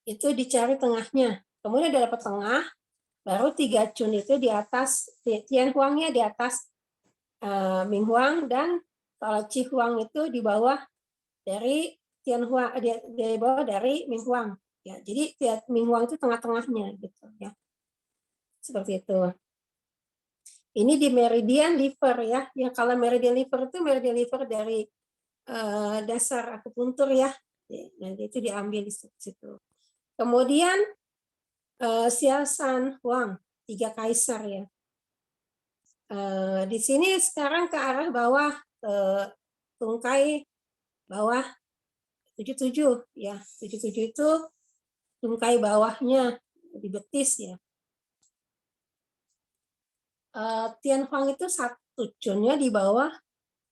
itu dicari tengahnya. Kemudian udah dapat tengah, baru 3 cun itu di atas, Tian Huangnya di atas Ming Huang, dan kalau Ci Huang itu di bawah dari Tian Huang, di bawah dari Ming Huang. Ya, jadi Ming Huang itu tengah-tengahnya gitu ya. Seperti itu. Ini di meridian liver ya. Ya kalau meridian liver itu meridian liver dari dasar akupuntur ya. Nanti itu diambil di situ. Kemudian Xiaoshan Huang, 3 kaisar ya. Di sini sekarang ke arah bawah tungkai bawah 77 ya. 77 itu tungkai bawahnya di betis ya. Tian Huang itu 1 cunnya di bawah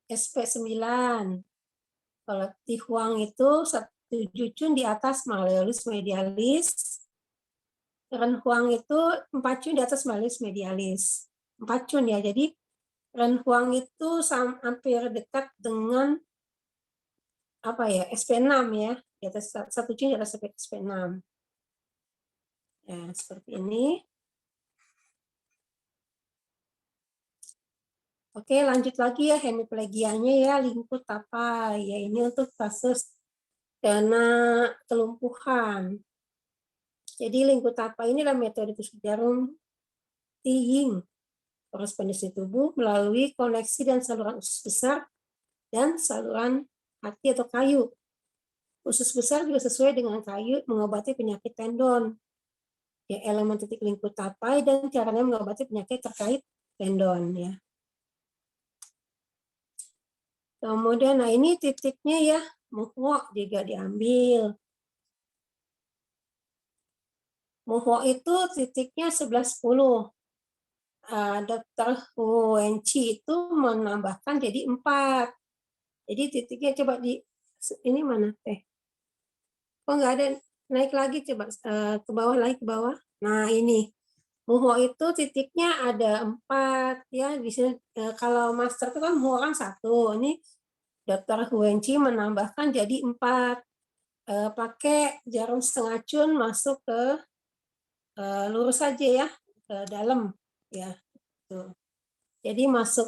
SP9. Kalau Ti Huang itu 1 cun di atas malleolus medialis. Ren Huang itu 4 cun di atas malleolus medialis. 4 cun ya. Jadi Ren Huang itu hampir dekat dengan apa ya, SP6 ya. Di atas 1 cun di atas SP6. Ya, seperti ini. Oke, lanjut lagi ya hemiplegianya ya, lingkut tapai. Ya, ini untuk kasus dana kelumpuhan. Jadi lingkut tapai ini adalah metode tusuk jarum Tiying, korespondensi tubuh melalui koneksi dan saluran usus besar dan saluran hati atau kayu. Usus besar juga sesuai dengan kayu mengobati penyakit tendon. Ya, elemen titik lingkut tapai dan caranya mengobati penyakit terkait tendon ya. Kemudian, nah ini titiknya ya, muhwo juga diambil. Muhwo itu titiknya 11-10. Dr. Wenci itu menambahkan jadi 4. Jadi titiknya coba di, ini mana teh? Kok nggak ada, naik lagi coba ke bawah lagi ke bawah. Nah ini, muhwo itu titiknya ada 4 ya. Di sini kalau master itu kan muhwo kan 1. Ini Dr. Wenci menambahkan jadi 4. Pakai jarum setengah cun masuk ke lurus saja ya ke dalam ya. Tuh. Jadi masuk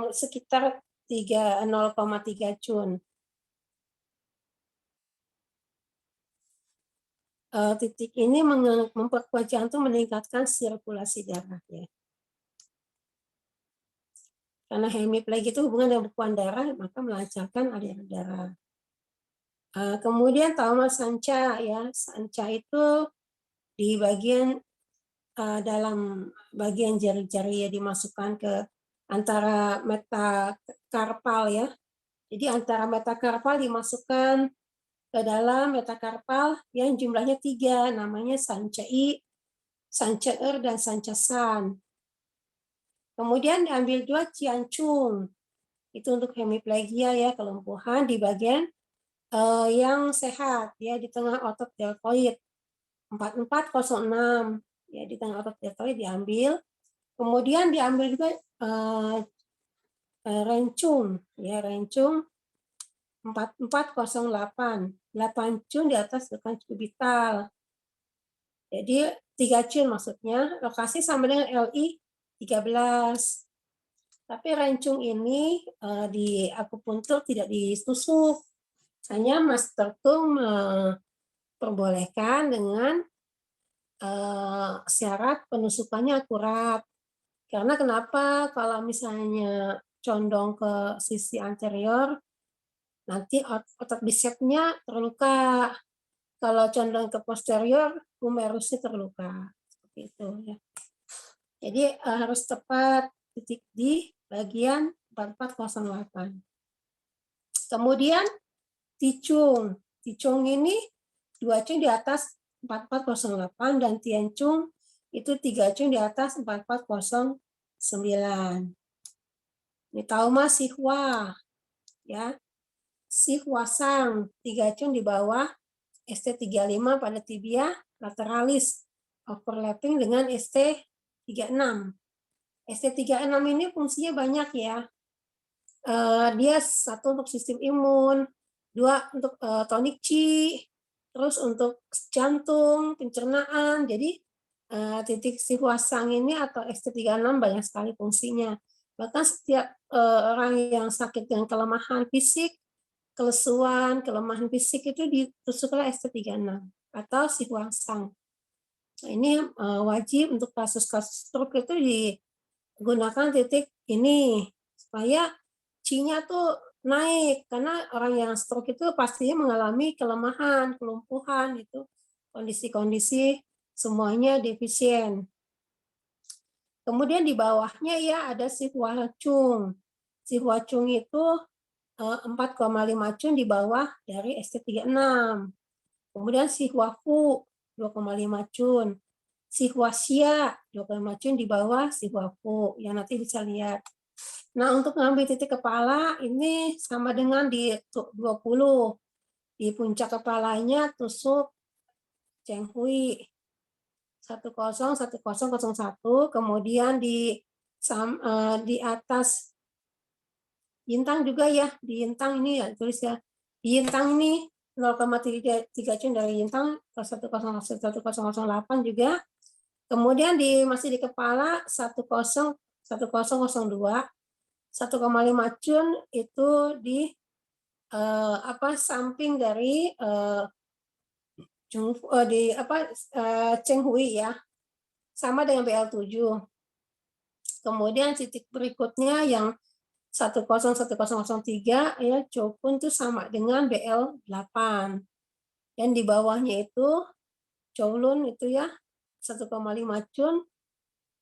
sekitar 0,3 cun. Titik ini memperkuat jantung, meningkatkan sirkulasi darah ya. Karena hemiplegi itu hubungan dengan bekuan darah, maka melancarkan aliran darah. Kemudian tauma sanca ya, sanca itu di bagian dalam bagian jari-jari ya, dimasukkan ke antara metakarpal ya. Jadi antara metakarpal dimasukkan ke dalam metakarpal yang jumlahnya 3, namanya sanca I, sanca Er, dan sanca San. Kemudian diambil 2 ciancung. Itu untuk hemiplegia ya, kelumpuhan di bagian yang sehat ya, di tengah otot deltoid. 4406 ya, di tengah otot deltoid diambil. Kemudian diambil juga rencung ya, rencung 4408, 8 cun di atas rekan kubital. Jadi 3 cun maksudnya, lokasi sama dengan LI 13. Tapi rencung ini di akupuntur tidak ditusuk. Hanya Master Tung memperbolehkan dengan syarat penusukannya akurat. Karena kenapa? Kalau misalnya condong ke sisi anterior, nanti otot bisepsnya terluka. Kalau condong ke posterior, humerusnya terluka. Seperti itu ya. Jadi harus tepat titik di bagian 4408. Kemudian ticung. Ticung ini 2 cun di atas 4408 dan tiancung itu 3 cun di atas 4409. Ini tauma sihwa ya. Sihwa sang 3 cun di bawah ST35 pada tibia lateralis overlapping dengan ST36. ST36 ini fungsinya banyak ya. Dia 1 untuk sistem imun, 2 untuk tonik qi, terus untuk jantung, pencernaan. Jadi titik Sihwa sang ini atau ST36 banyak sekali fungsinya. Bahkan setiap orang yang sakit dengan kelemahan fisik, kelesuan, kelemahan fisik itu ditusuklah ST36 atau Sihwa sang. Nah, ini wajib untuk kasus-kasus stroke itu digunakan titik ini supaya Qi-nya tuh naik, karena orang yang stroke itu pastinya mengalami kelemahan, kelumpuhan, itu kondisi-kondisi semuanya defisien. Kemudian di bawahnya ya ada Sihwa chung. si Huacung itu 4,5 cun di bawah dari ST36. Kemudian si Huafu 2,5 cun. Si Huaxia 2,5 cun di bawah si Huafu. Yang nanti bisa lihat. Nah, untuk ngambil titik kepala ini sama dengan di 20. Di puncak kepalanya tusuk Cheng Hui 101001, kemudian di atas Yintang juga ya, di Yintang ini ya tulis ya. Di Yintang ini 0,3 cun dari Yintang ke 1008 juga. Kemudian masih di kepala 101002, 1,5 cun itu di samping dari Cheng Hui ya. Sama dengan BL7. Kemudian titik berikutnya yang 101003 ya, Chopun itu sama dengan BL8. Dan di bawahnya itu Kowloon itu ya 1,5 cun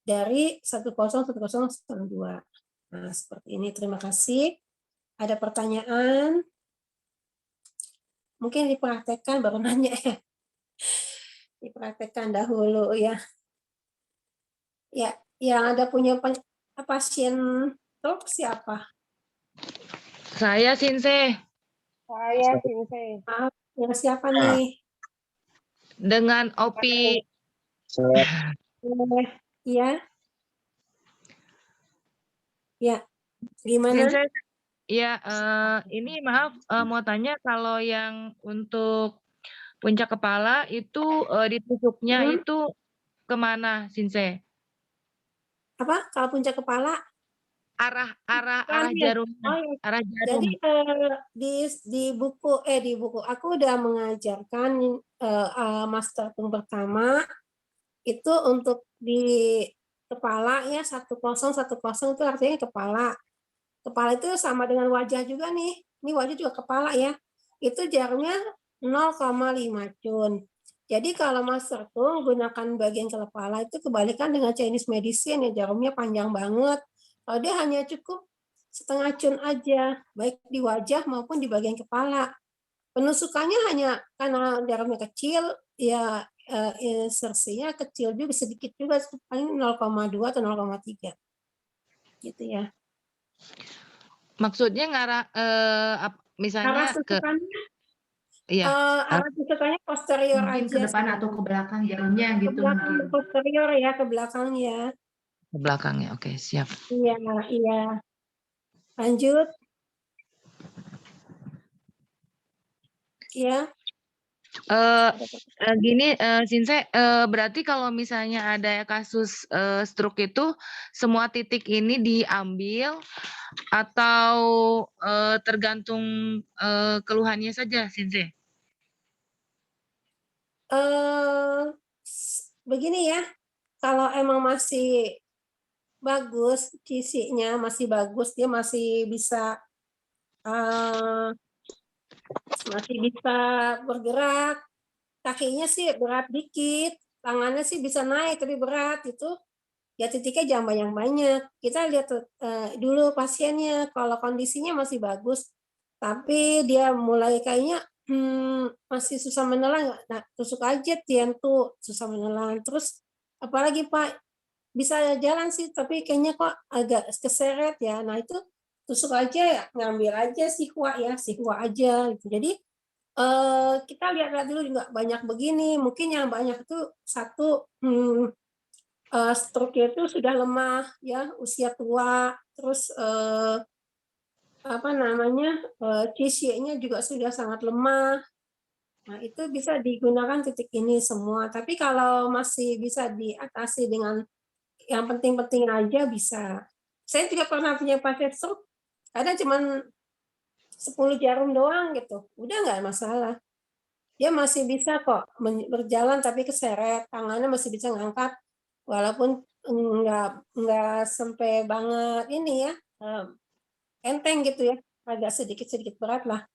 dari 101002. Nah, seperti ini. Terima kasih. Ada pertanyaan? Mungkin dipraktekkan baru nanya ya. Dipraktekkan dahulu ya. Ya, yang ada punya pasien stroke siapa? Saya Sinse Saya Sinse. Maaf, yang siapa nih? dengan Opi. Iya. Ya. Gimana? Sinse, ya ini maaf mau tanya kalau yang untuk puncak kepala itu ditusuknya itu kemana Sinse? Apa? Kalau puncak kepala? Arah Kan, jarumnya. oh, ya. Arah jarum. Jadi di buku aku udah mengajarkan master tung pertama itu untuk di kepala ya 1010 itu artinya kepala. Kepala itu sama dengan wajah juga nih. Ini wajah juga kepala ya. Itu jarumnya 0,5 cun. Jadi kalau master tung gunakan bagian kepala itu kebalikan dengan Chinese medicine ya, jarumnya panjang banget. Kalau dia hanya cukup setengah cun aja, baik di wajah maupun di bagian kepala. Penusukannya hanya karena jarumnya kecil, ya insersinya kecil juga, sedikit juga, paling 0,2 atau 0,3. Gitu ya. Maksudnya ngarah misalnya Arah tusukannya, iya. arah tusukannya posterior Mungkin aja. ke depan atau ke belakang jarumnya Ke gitu belakang, mungkin. posterior ya, ke belakang ya. Ke belakangnya. Oke, siap. Iya. Lanjut. Ya. Gini, Sinse, berarti kalau misalnya ada kasus stroke itu, semua titik ini diambil atau tergantung keluhannya saja, Sinse? Begini ya, kalau emang masih bagus, kisinya masih bagus, dia masih bisa bergerak, kakinya sih berat dikit, tangannya sih bisa naik tapi berat itu, ya titiknya jangan banyak-banyak. Kita lihat dulu pasiennya, kalau kondisinya masih bagus, tapi dia mulai kayaknya masih susah menelan, nah tusuk aja tuh susah menelan. Terus apalagi Pak, bisa jalan sih, tapi kayaknya kok agak keseret ya. Nah itu tusuk aja ya, ngambil aja sihwa aja. Gitu. Jadi kita lihat dulu juga banyak begini. Mungkin yang banyak itu satu stroke itu sudah lemah ya, usia tua, terus QC-nya juga sudah sangat lemah. Nah, itu bisa digunakan titik ini semua. Tapi kalau masih bisa diatasi dengan yang penting-penting aja bisa. Saya juga pernah punya pasien stroke, kadang cuma 10 jarum doang gitu. Udah nggak masalah. Dia masih bisa kok berjalan tapi keseret, tangannya masih bisa ngangkat walaupun nggak sampai banget ini ya, enteng gitu ya, agak sedikit berat lah.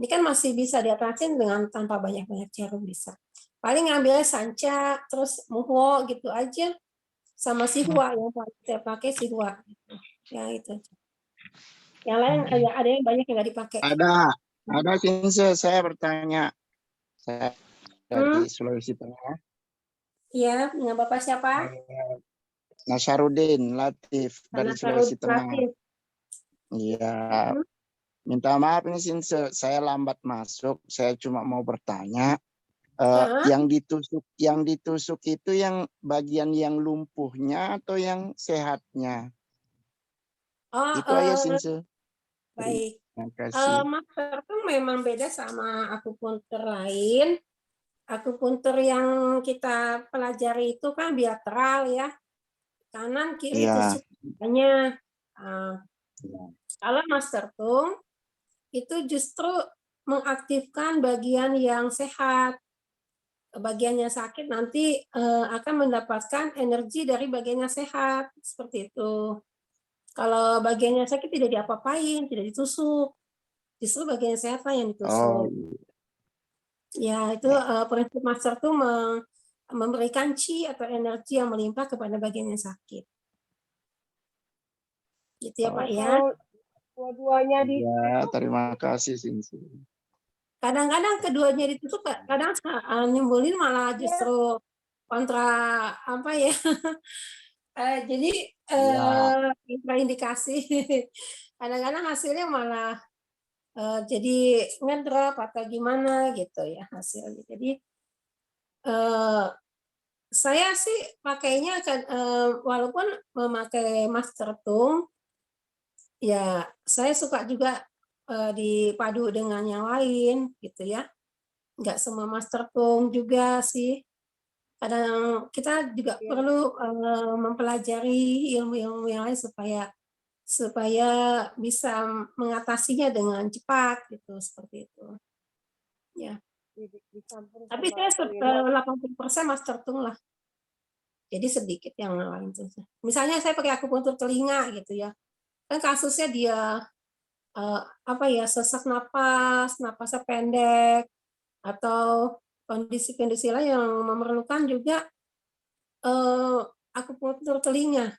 Ini kan masih bisa diatasin dengan tanpa banyak-banyak jarum bisa. Paling ngambilnya sanca, terus muho gitu aja, sama sihwa yang saya pakai sihwa. Gitu. Ya itu. Yang lain ada yang banyak yang nggak dipakai. Ada Sinse, saya bertanya. Saya dari Sulawesi Tengah. Iya, dengan Bapak siapa? Nasarudin Latif dari Sulawesi Tengah. Latif. Iya. Minta maaf ini Sinse, saya lambat masuk. Saya cuma mau bertanya. Yang ditusuk itu yang bagian yang lumpuhnya atau yang sehatnya? Itu aja Sinse. Baik. Terima kasih. Master tuh memang beda sama akupuntur lain. Akupuntur yang kita pelajari itu kan bilateral ya. Kanan kiri tusukannya. Kalau Master Tung itu justru mengaktifkan bagian yang sehat. Bagian yang sakit nanti akan mendapatkan energi dari bagian yang sehat. Seperti itu. Kalau bagian yang sakit tidak diapa-apain, tidak ditusuk. Justru bagian yang sehat yang ditusuk. Ya, itu prinsip Master tuh memberikan chi atau energi yang melimpah kepada bagian yang sakit. Gitu ya Pak ya. Dua-duanya Ya, terima kasih Sinsi. Kadang-kadang keduanya ditusuk, kadang nimbulin malah justru kontra apa ya. Jadi kontraindikasi. Kadang-kadang hasilnya malah jadi ngedrop atau gimana gitu ya hasilnya. Jadi saya sih pakainya walaupun memakai Master Tung, ya saya suka juga dipadu dengan yang lain gitu ya. Nggak semua Master Tung juga sih. Kadang kita juga perlu mempelajari ilmu-ilmu yang lain supaya bisa mengatasinya dengan cepat gitu, seperti itu. Ya. Tapi saya 80% Master Tung lah. Jadi sedikit yang lain tuh. Misalnya saya pakai akupuntur telinga gitu ya. Kan kasusnya dia sesak napas, napasnya pendek, atau kondisi-kondisi lain yang memerlukan juga akupuntur telinga.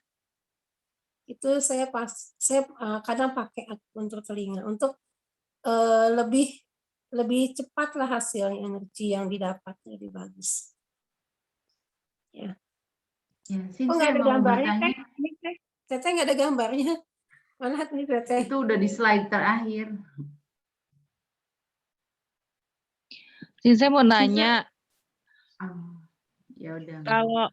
Itu saya kadang pakai akupuntur telinga untuk lebih cepatlah hasilnya, energi yang didapat lebih bagus. Ya. Sin, Nggak saya ada mau gambarnya, bertanya. Teteh nggak ada gambarnya. Mana nih Teteh? Itu udah di slide terakhir. Sin, saya mau nanya. Ya udah. Kalau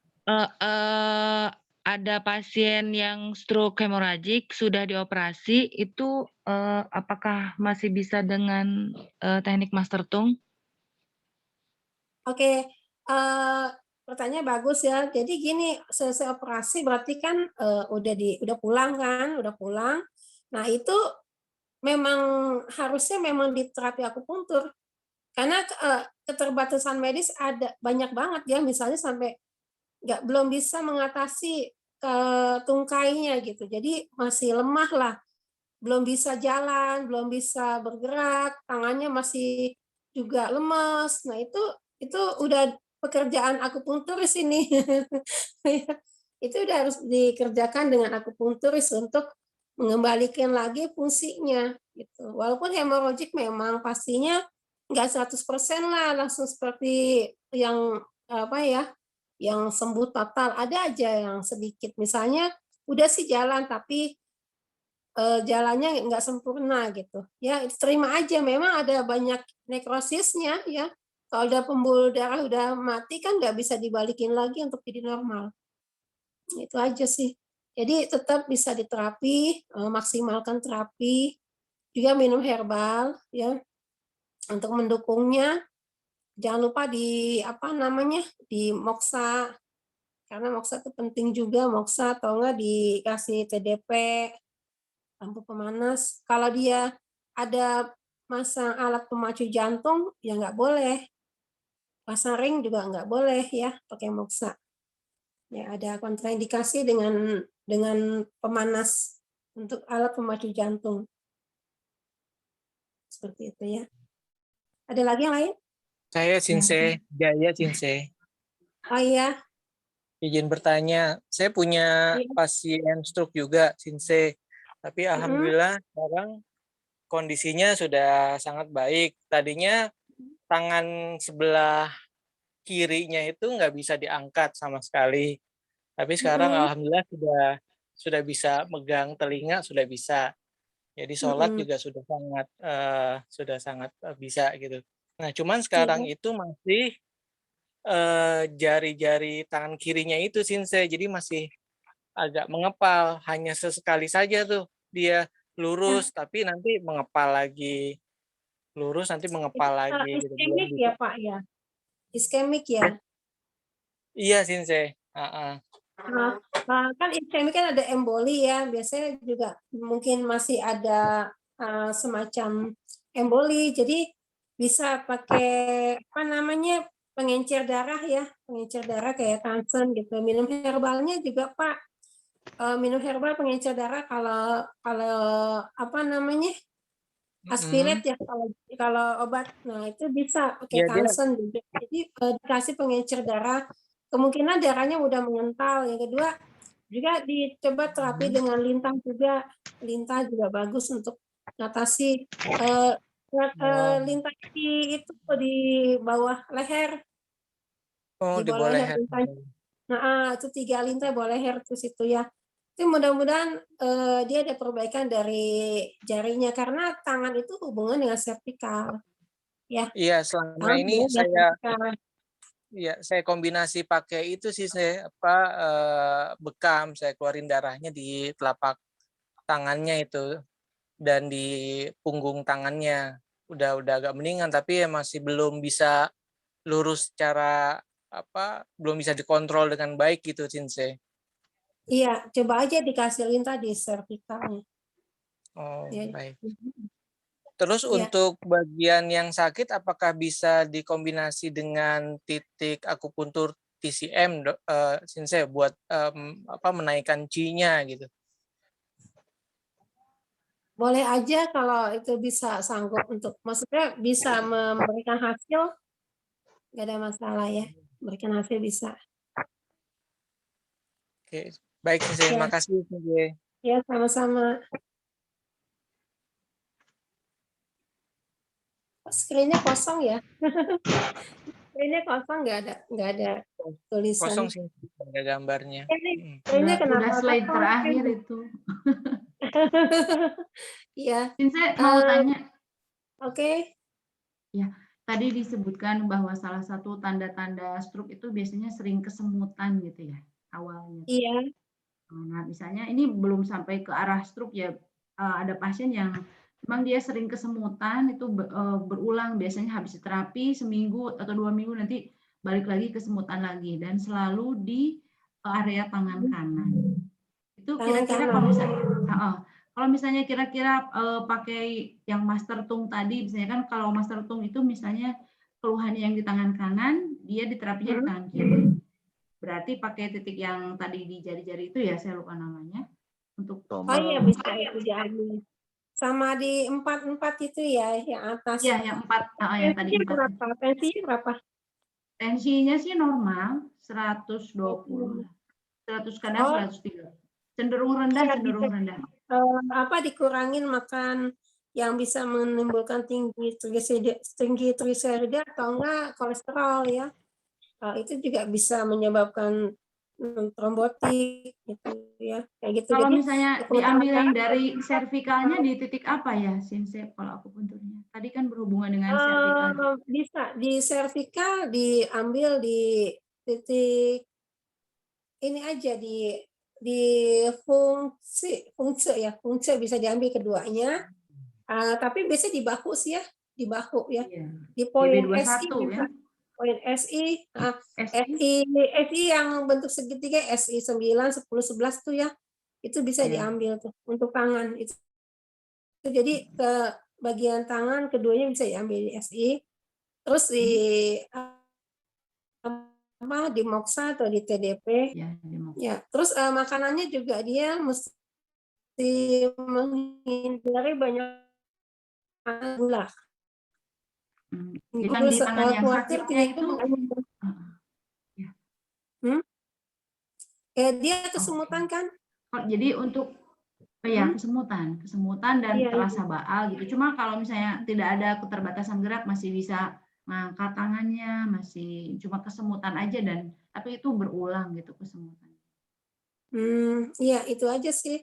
ada pasien yang stroke hemoragik sudah dioperasi, itu apakah masih bisa dengan teknik Master Tung? Oke, pertanyaan bagus ya. Jadi gini, selesai operasi berarti kan udah pulang kan, udah pulang. Nah itu memang harusnya memang di terapi akupuntur. Karena keterbatasan medis ada banyak banget ya, misalnya sampai belum bisa mengatasi tungkainya gitu. Jadi masih lemah lah, belum bisa jalan, belum bisa bergerak, tangannya masih juga lemas. Nah itu udah pekerjaan akupunturis ini. Itu udah harus dikerjakan dengan akupunturis untuk mengembalikan lagi fungsinya gitu. Walaupun hemoragik memang pastinya nggak 100% lah langsung seperti yang yang sembuh total. Ada aja yang sedikit, misalnya udah sih jalan tapi jalannya nggak sempurna gitu ya. Terima aja, memang ada banyak nekrosisnya ya. Kalau udah pembuluh darah udah mati kan nggak bisa dibalikin lagi untuk jadi normal. Itu aja sih. Jadi tetap bisa diterapi, maksimalkan terapi, juga minum herbal ya. Untuk mendukungnya, jangan lupa di di moksa, karena moksa itu penting juga, moksa atau enggak dikasih TDP, lampu pemanas. Kalau dia ada masang alat pemacu jantung, ya nggak boleh. Pasang ring juga nggak boleh ya, pakai moksa. Ya ada kontraindikasi dengan pemanas untuk alat pemacu jantung. Seperti itu ya. Ada lagi yang lain? Saya Sinse, Jaya Sinse. Oh iya. Izin bertanya, saya punya pasien stroke juga, Sinse. Tapi alhamdulillah sekarang kondisinya sudah sangat baik. Tadinya tangan sebelah kirinya itu nggak bisa diangkat sama sekali. Tapi sekarang alhamdulillah sudah bisa megang telinga, sudah bisa. Jadi sholat juga sudah sangat bisa gitu. Nah, cuman sekarang itu masih jari-jari tangan kirinya itu Sinse, jadi masih agak mengepal, hanya sesekali saja tuh dia lurus, tapi nanti mengepal lagi, lurus nanti mengepal lagi. Gitu. Iskemik ya Pak ya? Iskemik ya? Iya Sinse. Kan iskemik kan ada emboli ya, biasanya juga mungkin masih ada semacam emboli, jadi bisa pakai apa namanya pengencer darah ya, pengencer darah kayak Tansen gitu. Minum herbalnya juga Pak, minum herbal pengencer darah kalau apa namanya aspirat ya, kalau obat, nah itu bisa pakai Tansen juga. Jadi dikasih pengencer darah, kemungkinan darahnya udah mengental. Yang kedua juga dicoba terapi dengan lintah juga. Lintah juga bagus untuk mengatasi lintah itu di bawah leher. Oh, di bawah leher. Nah, itu 3 lintah bawah leher terus itu ya. Itu mudah-mudahan dia ada perbaikan dari jarinya karena tangan itu hubungan dengan servikal. Ya. Iya, selama ini saya kombinasi pakai itu sih bekam, saya keluarin darahnya di telapak tangannya itu dan di punggung tangannya. Udah agak mendingan tapi ya masih belum bisa lurus secara belum bisa dikontrol dengan baik gitu Sinse. Iya, coba aja dikasih lintah di servikalnya. Oh, ya. Baik. Terus untuk bagian yang sakit, apakah bisa dikombinasi dengan titik akupuntur TCM, Sinse, buat menaikkan Qi-nya gitu? Boleh aja kalau itu bisa sanggup untuk, maksudnya bisa memberikan hasil, nggak ada masalah ya, memberikan hasil bisa. Oke, baik Sinse, terima kasih Sinse. Ya, sama-sama. Screen-nya kosong ya? Screen-nya kosong, nggak ada tulisan. Kosong sih, nggak ada gambarnya. Screen-nya Udah slide terakhir itu. Iya. Sinse mau tanya. Oke. Ya, tadi disebutkan bahwa salah satu tanda-tanda stroke itu biasanya sering kesemutan gitu ya awalnya. Iya. Nah, misalnya ini belum sampai ke arah stroke ya, ada pasien yang memang dia sering kesemutan itu berulang, biasanya habis terapi seminggu atau 2 minggu nanti balik lagi kesemutan lagi dan selalu di area tangan kanan. Itu kira-kira kalau misalnya kira-kira pakai yang master tung tadi, misalnya kan kalau master tung itu misalnya keluhannya yang di tangan kanan, dia diterapinya di tangan kiri. Berarti pakai titik yang tadi di jari-jari itu ya, saya lupa namanya. Untuk iya bisa itu diambil. Sama di 4 itu ya, yang atas. Iya, yang 4, yang tadi 4. Tensinya berapa? Tensinya sih normal, 120. 100 kadang 103. Cenderung rendah. Dikurangin makan yang bisa menimbulkan tinggi trigliserida atau enggak kolesterol ya. Itu juga bisa menyebabkan trombotik gitu ya, kayak gitu. Kalau jadi misalnya diambil yang dari servikalnya di titik apa ya, Sinse, kalau akupunturnya? Tadi kan berhubungan dengan servikal. Bisa di servikal diambil di titik ini aja di fungsi bisa diambil keduanya. Tapi biasanya di bahu sih ya, di bahu ya. Iya. Di poin SI ya. Poin SI, SI yang bentuk segitiga, SI 9, 10, 11 tuh ya, itu bisa diambil tuh untuk tangan. Itu jadi ke bagian tangan keduanya bisa diambil di SI, terus di Moxa atau di TDP. Ya, terus makanannya juga dia mesti menghindari banyak gula. Jadi di tangan yang sakitnya itu dia kesemutan kan? Jadi untuk Oh ya, kesemutan dan Iya, terasa baal gitu. Cuma kalau misalnya tidak ada keterbatasan gerak, masih bisa ngangkat tangannya, masih cuma kesemutan aja tapi itu berulang gitu kesemutan. Iya itu aja sih.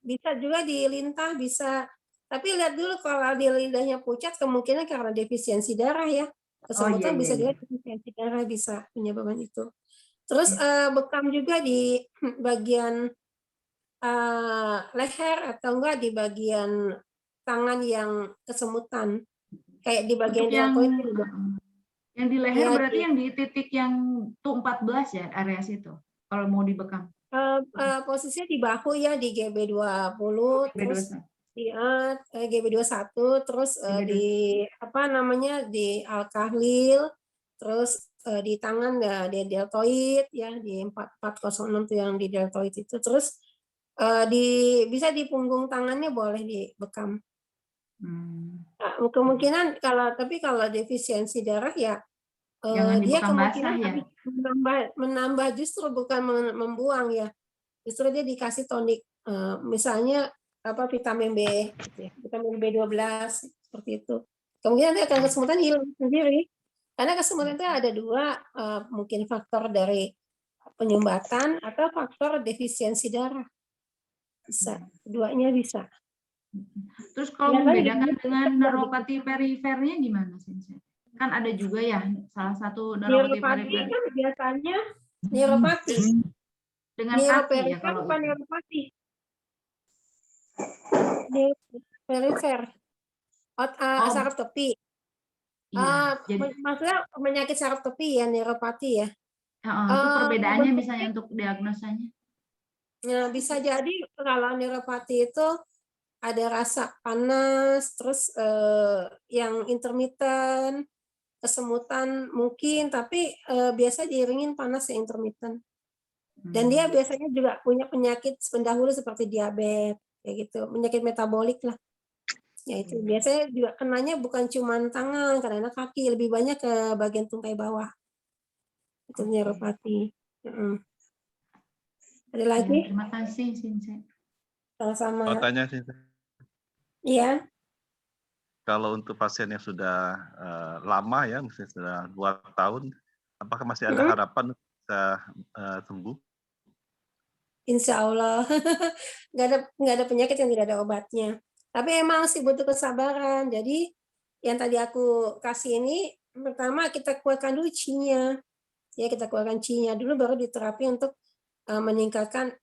Bisa juga di lintah bisa. Tapi lihat dulu kalau di lidahnya pucat kemungkinan karena defisiensi darah ya. Kesemutan bisa iya. juga defisiensi darah bisa penyebabkan itu. Terus bekam juga di bagian leher atau enggak di bagian tangan yang kesemutan. Kayak di bagian Untuk yang deltoid juga. yang di leher Iya, berarti yang di titik yang tuh 14 ya area situ. Kalau mau dibekam. posisinya di bahu ya di GB20 terus di GB21 terus di apa namanya di al-kahlil terus di tangan di deltoid ya di 4406 tuh yang di deltoid itu terus bisa di punggung tangannya boleh dibekam. Nah, kemungkinan kalau defisiensi darah ya Jangan dia dibekam kemungkinan basah ya. menambah justru bukan membuang ya. Justru dia dikasih tonik misalnya vitamin B gitu ya, vitamin B12 seperti itu. Kemudian nanti akan kesemutan hilang sendiri. Karena kesemutan itu ada dua, mungkin faktor dari penyumbatan atau faktor defisiensi darah. Bisa, keduanya bisa. Terus kalau membedakan dengan neuropati perifernya gimana sih? Kan ada juga ya salah satu neuropati perifer. Kan biasanya neuropati. Dengan kaki ya kalau bukan neuropati. Perifer. Saraf tepi. Maksudnya penyakit saraf tepi ya, neuropati ya. Itu perbedaannya misalnya untuk diagnosanya. Nah, bisa jadi kalau neuropati itu ada rasa panas, terus yang intermittent, kesemutan mungkin, tapi biasa diiringin panas yang intermittent. Dan dia biasanya juga punya penyakit pendahulu seperti diabetes, kayak gitu, penyakit metabolik lah. Ya itu biasanya juga kenanya bukan cuma tangan, karena kaki, lebih banyak ke bagian tungkai bawah. Itu neuropati. Ada lagi? Ya, terima kasih, Sinse. Sama-sama. Mau tanya, Sinse. Iya. Kalau untuk pasien yang sudah lama ya, misalnya sudah 2 tahun, apakah masih ada harapan bisa sembuh? Insya Allah. nggak ada penyakit yang tidak ada obatnya. Tapi emang sih butuh kesabaran. Jadi yang tadi aku kasih ini, pertama kita kuatkan dulu Qi-nya. Ya, kita keluarkan Qi-nya dulu baru diterapi untuk meningkatkan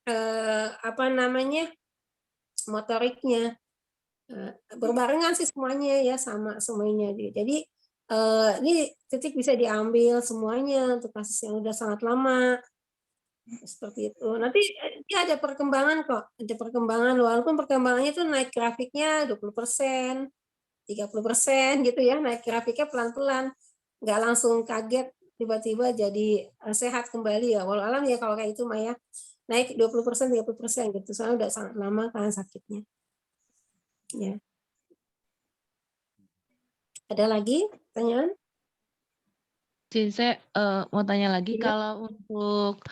motoriknya. Berbarengan sih semuanya ya, sama semuanya. Jadi ini titik bisa diambil semuanya untuk kasus yang udah sangat lama. Seperti itu. Nanti ada perkembangan kok. Ada perkembangan walaupun perkembangannya itu naik grafiknya 20%, 30% gitu ya, naik grafiknya pelan-pelan. Nggak langsung kaget tiba-tiba jadi sehat kembali ya. Walau alam ya kalau kayak itu Maya. Naik 20%, 30% gitu. Soalnya udah sangat lama kan sakitnya. Ya. Ada lagi pertanyaan? Sinse mau tanya lagi kalau untuk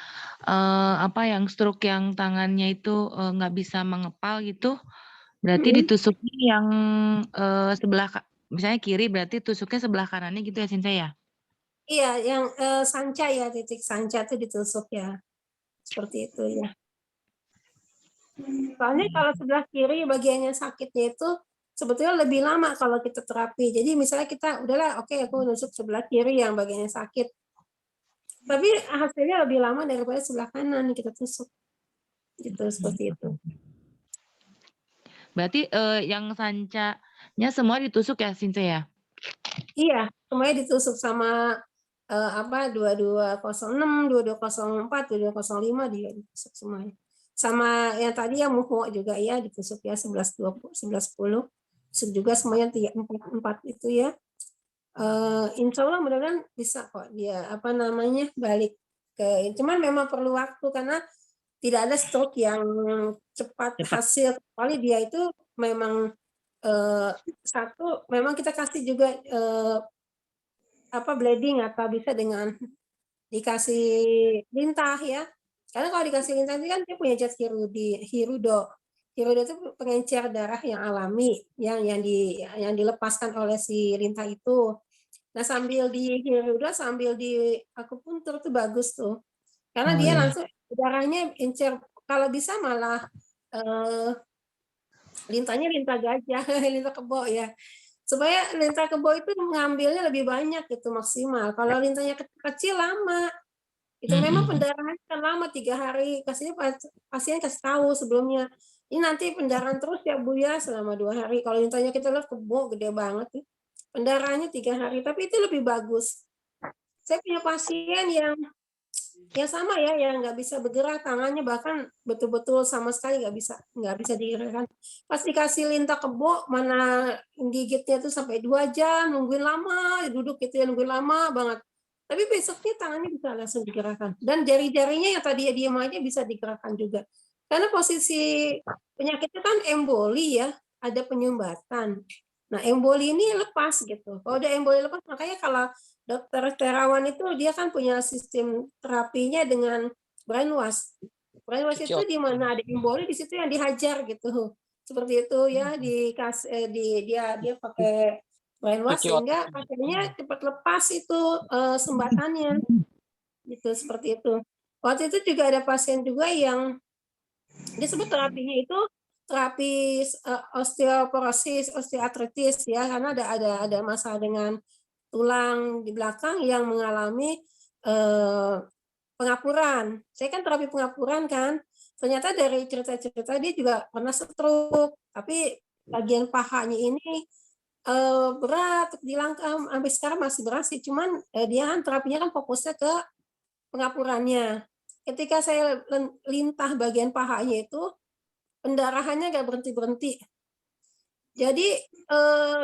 yang stroke yang tangannya itu nggak bisa mengepal gitu, berarti ditusuknya yang sebelah misalnya kiri berarti tusuknya sebelah kanannya gitu ya Sinse ya? Iya, yang sanca ya, titik sanca itu ditusuk ya, seperti itu ya. Soalnya kalau sebelah kiri bagiannya sakitnya itu sebetulnya lebih lama kalau kita terapi. Jadi misalnya kita udahlah, oke, aku nusuk sebelah kiri yang bagiannya sakit. Tapi hasilnya lebih lama daripada sebelah kanan yang kita tusuk. Gitu, seperti itu. Berarti yang sancanya semua ditusuk ya Sinse ya? Iya, semuanya ditusuk sama 2206, 2204, 2205 dia ditusuk semuanya. Sama yang tadi yang muho juga ya ditusuk ya 1120, 1110. Tusuk juga semuanya 344 itu ya. Insya Allah mudah-mudahan bisa kok dia balik ke, cuman memang perlu waktu karena tidak ada stroke yang cepat hasil, kecuali dia itu memang memang kita kasih juga bleeding atau bisa dengan dikasih lintah ya, Karena kalau dikasih lintah kan dia punya zat hirudo. Hirudo itu pengencer darah yang alami yang dilepaskan oleh si lintah itu. Nah, sambil di hirudo sambil di akupuntur tuh bagus tuh. Karena dia langsung darahnya encer, kalau bisa malah lintahnya lintah gajah, lintah kebo ya. Supaya lintah kebo itu mengambilnya lebih banyak gitu maksimal. Kalau lintahnya kecil lama. Itu memang pendarahan kan lama 3 hari. Pasien kasih tahu sebelumnya. Ini nanti pendarahan terus ya Bu ya selama 2 hari. Kalau lintahnya kita lihat kebo gede banget. Pendarahannya 3 hari. Tapi itu lebih bagus. Saya punya pasien yang sama ya, yang nggak bisa bergerak tangannya, bahkan betul-betul sama sekali nggak bisa digerakkan. Pas dikasih lintah kebo, mana gigitnya tuh sampai 2 jam, nungguin lama, duduk gitu ya nungguin lama banget. Tapi besoknya tangannya bisa langsung digerakkan. Dan jari-jarinya yang tadi diem aja bisa digerakkan juga. Karena posisi penyakitnya kan emboli ya, ada penyumbatan. Nah, emboli ini lepas gitu. Kalau udah emboli lepas, makanya kalau dokter terawan itu dia kan punya sistem terapinya dengan brainwash. Brainwash itu di mana ada emboli, di situ yang dihajar gitu. Seperti itu ya, dia pakai brainwash sehingga pasiennya cepat lepas itu sumbatannya. Gitu, seperti itu. Waktu itu juga ada pasien juga yang disebut terapinya itu terapi osteoporosis, osteoartritis ya, karena ada masalah dengan tulang di belakang yang mengalami pengapuran. Saya kan terapi pengapuran kan. Ternyata dari cerita-cerita dia juga pernah stroke, tapi bagian pahanya ini berat, dilangkam sampai sekarang masih berat sih. Cuman dia kan terapinya kan fokusnya ke pengapurannya. Ketika saya lintah bagian pahanya itu, pendarahannya nggak berhenti-berhenti. Jadi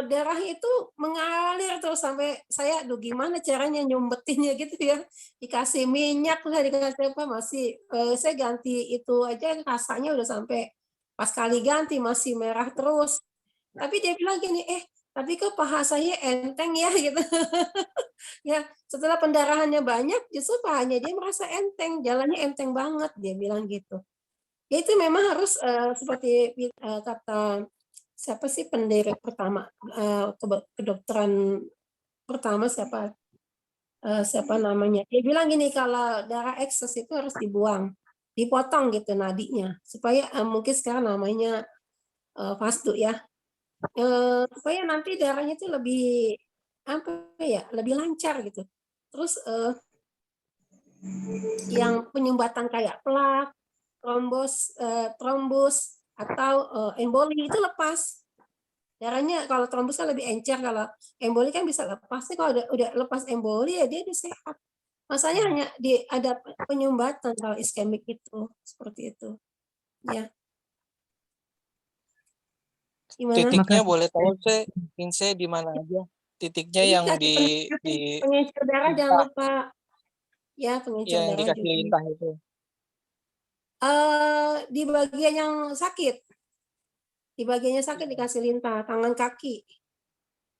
darah itu mengalir terus sampai saya, aduh gimana caranya nyumbetinnya gitu ya. Dikasih minyak lah, dikasih apa, masih saya ganti itu aja rasanya udah sampai pas kali ganti masih merah terus. Tapi dia bilang gini, tapi kok paha saya enteng ya gitu. Ya, setelah pendarahannya banyak, justru pahanya dia merasa enteng, jalannya enteng banget, dia bilang gitu. Ya itu memang harus seperti kata siapa sih pendiri pertama kedokteran pertama siapa namanya, dia bilang gini, kalau darah ekses itu harus dibuang, dipotong gitu nadinya supaya mungkin sekarang namanya fasdu ya, supaya nanti darahnya itu lebih apa ya, lebih lancar gitu. Terus yang penyumbatan kayak plak, trombus atau emboli itu lepas. Darahnya kalau trombus kan lebih encer, kalau emboli kan bisa lepas. Kalau udah lepas emboli ya dia sehat. Masalahnya hanya ada penyumbatan kalau iskemik itu, seperti itu. Ya. Gimana? Titiknya boleh tahu saya di mana aja? Titiknya yang di pengencer darah jangan lupa. Ya, pengencer yang darah dikasih juga. lintah itu. Di bagian yang sakit. Di bagiannya sakit dikasih lintah, tangan kaki.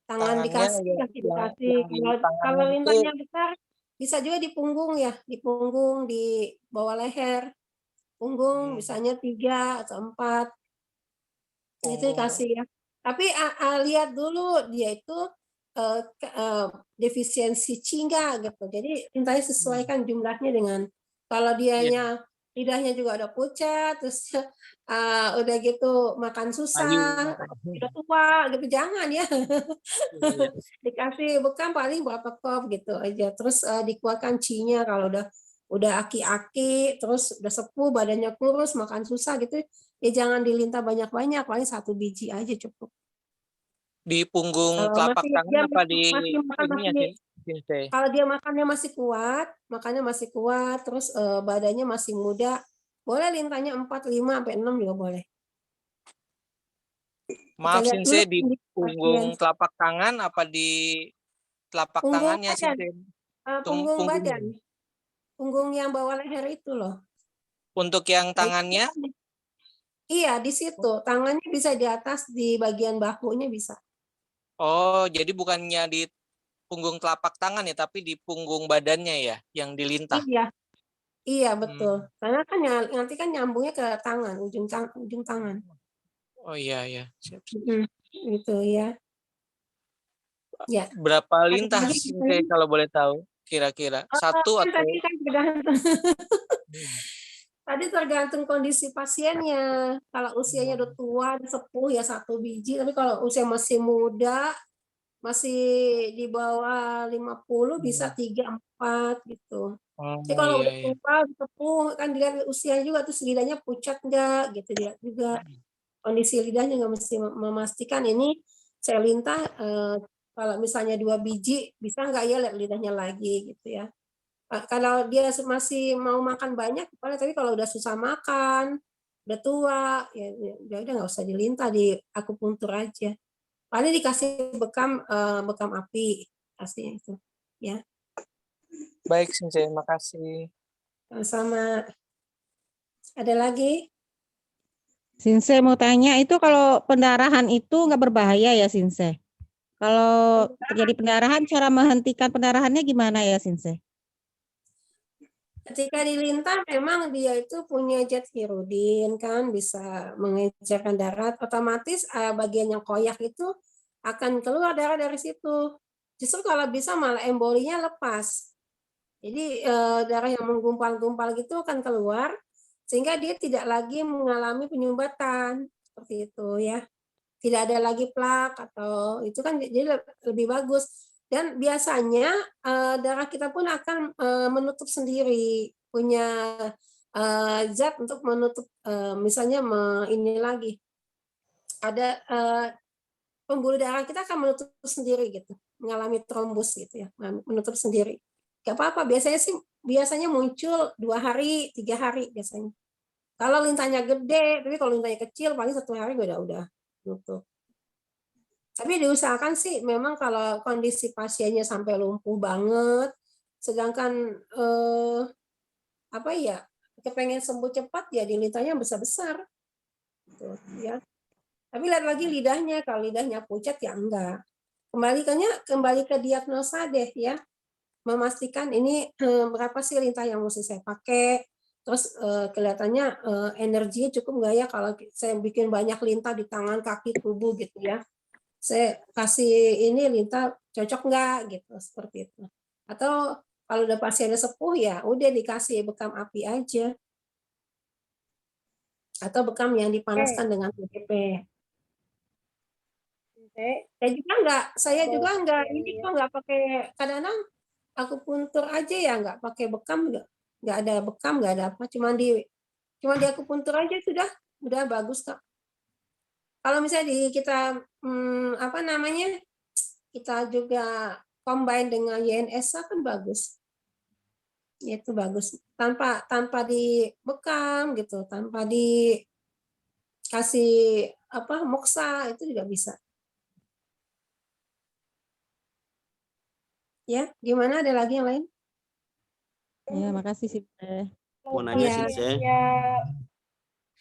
Tangan Tangannya dikasih. Kalau lintahnya besar bisa juga di punggung ya, di punggung, di bawah leher. Punggung misalnya 3 atau 4. Itu dikasih ya. Tapi lihat dulu dia itu defisiensi cingga gitu. Jadi lintahnya sesuaikan jumlahnya dengan, kalau dianya lidahnya juga udah pucat, terus udah gitu makan susah, udah tua gitu, jangan ya. Dikasih bekam paling berapa kop gitu aja. Terus dikuatkan cinya kalau udah aki-aki, terus udah sepuh, badannya kurus, makan susah gitu, ya jangan dilintah banyak-banyak, paling 1 biji aja cukup. Di punggung telapak tangan apa di ininya sih? Kalau dia makannya masih kuat, terus badannya masih muda, boleh lintahnya 4, 5, sampai 6 juga boleh. Maaf Sinse, di punggung telapak tangan apa di telapak tangannya Sinse? Punggung badan. Punggung yang bawah leher itu loh. Untuk yang tangannya? Iya, di situ. Tangannya bisa di atas, di bagian bahunya bisa. Oh, jadi bukannya di punggung telapak tangan ya, tapi di punggung badannya ya, yang dilintah. Iya. Iya betul. Karena kan nanti kan nyambungnya ke tangan, ujung tangan. Oh iya ya. Siap. Gitu ya. Ya. Berapa Ada lintas lagi sih pertanyaan? kalau boleh tahu kira-kira? Satu atau Tadi kan tergantung. Tadi tergantung kondisi pasiennya. Kalau usianya udah tua, udah sepuh ya 1 biji. Tapi kalau usia masih muda, masih di bawah 50 bisa 3, 4 gitu. Jadi Oh kalau iya udah iya. tua, sepuh kan dilihat usia juga, terus lidahnya pucat enggak gitu, dilihat juga kondisi lidahnya, nggak mesti memastikan ini saya lintah kalau misalnya 2 biji bisa nggak ya lihat lidahnya lagi gitu ya. Kalau dia masih mau makan banyak, tapi kalau udah susah makan, udah tua, ya udah nggak usah dilintah, di akupuntur aja. Paling dikasih bekam api, kasih itu, ya. Baik, Sensei, makasih. Sama. Ada lagi? Sinse mau tanya, itu kalau pendarahan itu nggak berbahaya ya, Sinse? Kalau terjadi pendarahan, cara menghentikan pendarahannya gimana ya, Sinse? Ketika dilintah memang dia itu punya zat hirudin kan, bisa mengecerkan darah, otomatis bagian yang koyak itu akan keluar darah dari situ. Justru kalau bisa malah embolinya lepas. Jadi darah yang menggumpal-gumpal gitu akan keluar, sehingga dia tidak lagi mengalami penyumbatan seperti itu ya. Tidak ada lagi plak atau itu kan jadi lebih bagus. Dan biasanya darah kita pun akan menutup sendiri, punya zat untuk menutup, misalnya ini lagi ada pembuluh darah kita akan menutup sendiri gitu, mengalami trombus gitu ya, menutup sendiri. Gak apa-apa, biasanya muncul 2 hari, 3 hari biasanya. Kalau lintahnya gede, tapi kalau lintahnya kecil paling 1 hari udah nutup. Tapi diusahakan sih memang kalau kondisi pasiennya sampai lumpuh banget, sedangkan kepengen sembuh cepat ya dilintahnya besar-besar. Gitu, ya. Tapi lihat lagi lidahnya, kalau lidahnya pucat ya enggak. Kembali ke diagnosa deh ya. Memastikan ini berapa sih lintah yang mesti saya pakai, terus kelihatannya energinya cukup nggak ya kalau saya bikin banyak lintah di tangan, kaki, tubuh gitu ya. Saya kasih ini lintah cocok nggak gitu, seperti itu. Atau kalau udah pasiennya sepuh ya udah dikasih bekam api aja. Atau bekam yang dipanaskan dengan PDP. Saya juga nggak ini kok nggak pakai, kadang-kadang akupuntur aja ya, nggak pakai bekam, nggak ada bekam, nggak ada apa, cuma di akupuntur aja udah bagus kok. Kalau misalnya kita kita juga combine dengan YNSA kan bagus. Itu bagus. Tanpa dibekam gitu, tanpa dikasih moksa itu juga bisa. Ya, gimana, ada lagi yang lain? Ya, makasih sih. Mau nanya Sinse.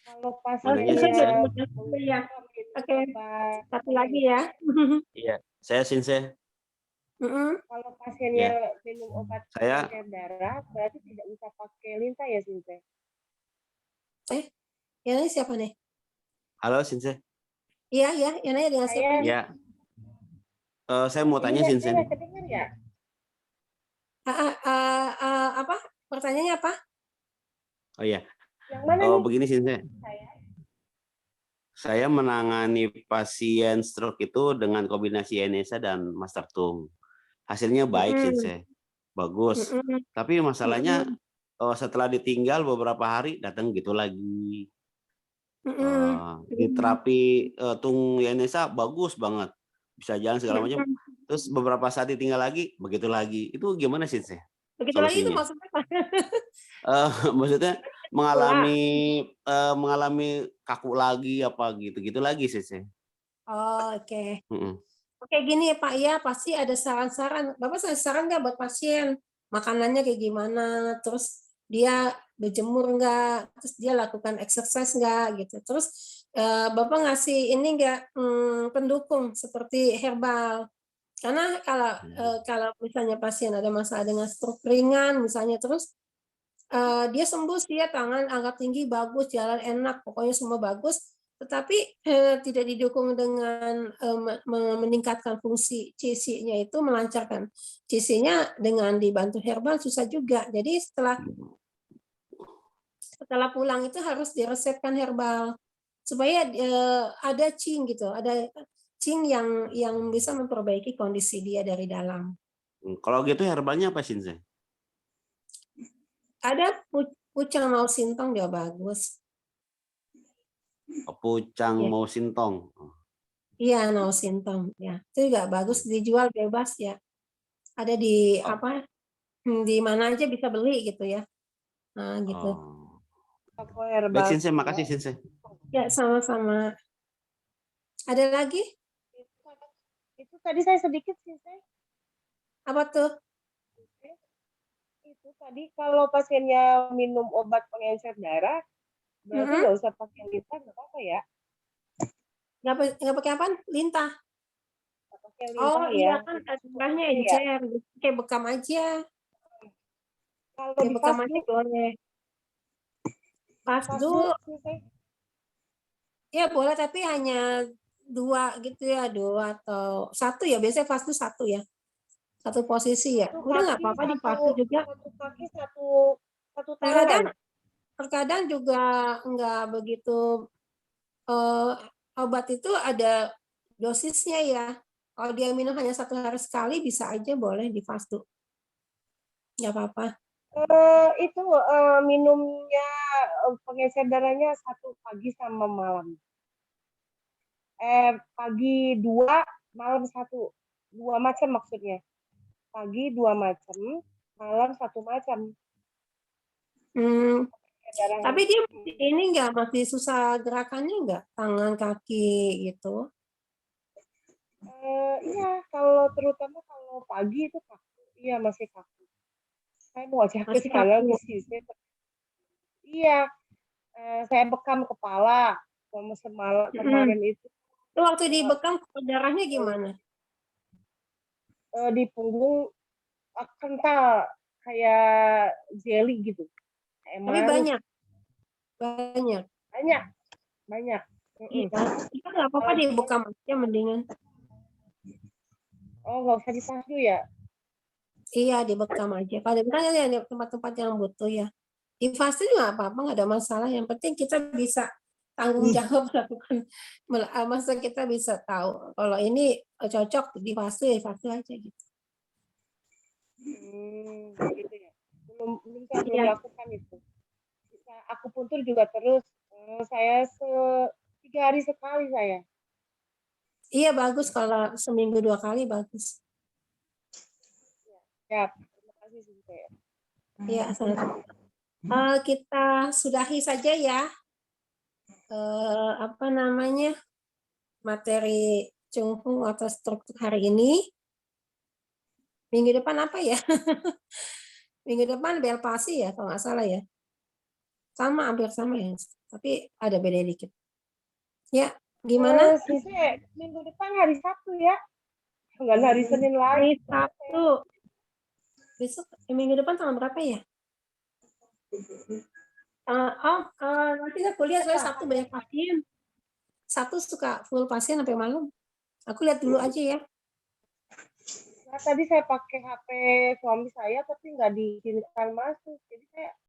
Kalau Mau nanya Sinse. Ya. Oke, satu lagi ya. Iya, saya Sinse. Kalau pasiennya minum obat Saya darah, berarti tidak usah pakai lintah ya, Sinse? Yang nanya siapa nih? Halo Sinse. Iya, yang nanya dengan siapa? Iya. Saya mau tanya Sinse. Kedengar ya? Apa? Pertanyaannya apa? Oh iya. Yang mana nih? Begini Sinse. Saya menangani pasien stroke itu dengan kombinasi NSA dan Master Tung. Hasilnya baik Sinse. Bagus. Tapi masalahnya setelah ditinggal beberapa hari datang gitu lagi. Di terapi tung NSA bagus banget. Bisa jalan segala macam. Terus beberapa saat ditinggal lagi, begitu lagi. Itu gimana sih, Sih? Begitu lagi itu maksudnya apa? Maksudnya mengalami kaku lagi apa gitu lagi sih. Oh, oke. Oke, gini Pak ya, pasti ada saran-saran. Bapak saran nggak buat pasien? Makanannya kayak gimana? Terus dia berjemur nggak? Terus dia lakukan exercise nggak gitu? Terus Bapak ngasih ini nggak pendukung seperti herbal? Karena kalau misalnya pasien ada masalah dengan stroke ringan misalnya, terus dia sembuh sih ya, tangan angkat tinggi bagus, jalan enak, pokoknya semua bagus. Tetapi tidak didukung dengan meningkatkan fungsi CC-nya itu, melancarkan CC-nya dengan dibantu herbal susah juga. Jadi setelah pulang itu harus diresepkan herbal supaya ada cing gitu, ada cing yang bisa memperbaiki kondisi dia dari dalam. Kalau gitu herbalnya apa Sinse? Ada pucang mau sintong dia bagus. Pucang Ya. mau sintong. Iya, mau sintong ya. Itu juga bagus, dijual bebas ya. Ada di apa? Di mana aja bisa beli gitu ya. Nah, gitu. Toko herbal. Baik Sinse, makasih Sinse. Ya, sama-sama. Ada lagi? Itu tadi saya sedikit sih, saya. Apa tuh? Itu tadi kalau pasiennya minum obat pengencer darah, berarti nggak usah pakai lintah, nggak apa-apa ya? Nggak pakai apa? Lintah. Nggak pakai lintah Oh ya? iya kan darahnya encer, kayak bekam aja. Kalau Kayak di bekam fasdu, aja boleh. Fasdu, ya boleh tapi hanya 2 gitu ya, 2 atau 1 ya, biasanya fasdu 1 ya. 1 posisi ya. Udah nggak apa-apa di fasdu juga. satu kaki, satu tangan. Terkadang juga nggak begitu, obat itu ada dosisnya ya. Kalau dia minum hanya 1 hari sekali bisa aja boleh di fasdu. Nggak apa-apa. Itu minumnya pengecer darahnya 1 pagi sama malam. Pagi 2, malam 1. 2 macam maksudnya. Pagi 2 macam, malam 1 macam. Tapi dia ini nggak, masih susah gerakannya nggak? Tangan, kaki gitu? Iya, kalau terutama kalau pagi itu kaku. Iya, masih kaku. Saya mau ajak ke Masih sana kaku. sih. Iya, saya bekam kepala sama kemarin itu. Itu waktu dibekam darahnya gimana? Di punggung kental kayak jelly gitu. Tapi banyak. Banyak. Iya, kita nggak apa-apa dibekam aja mendingan. Oh, nggak usah dipasdu ya? Iya, dibekam aja. Pada kan ada tempat-tempat yang butuh ya. Di fase juga nggak apa-apa, nggak ada masalah. Yang penting kita bisa tanggung jawab lakukan. Masa kita bisa tahu kalau ini cocok di fase aja gitu. Gitu ya. Belum saya lakukan itu. Bisa akupuntur juga terus. Saya 3 hari sekali saya. Iya bagus kalau seminggu 2 kali bagus. Ya, terima kasih Sinse. Iya, sama-sama. Kita sudahi saja ya. Apa namanya? Materi Chung-Fung atau struktur hari ini. Minggu depan apa ya? Minggu depan bel pasi ya kalau nggak salah ya. Sama, hampir sama ya. Tapi ada beda dikit. Ya, gimana? Sinse, minggu depan hari Sabtu ya? Enggak hari Senin lagi. Hari Sabtu. Besok minggu depan tanggal berapa ya? Nanti saya kuliah soalnya Sabtu banyak pasien. Sabtu suka full pasien sampai malam. Aku lihat dulu aja ya. Nah, tadi saya pakai HP suami saya tapi nggak diizinkan masuk. Jadi saya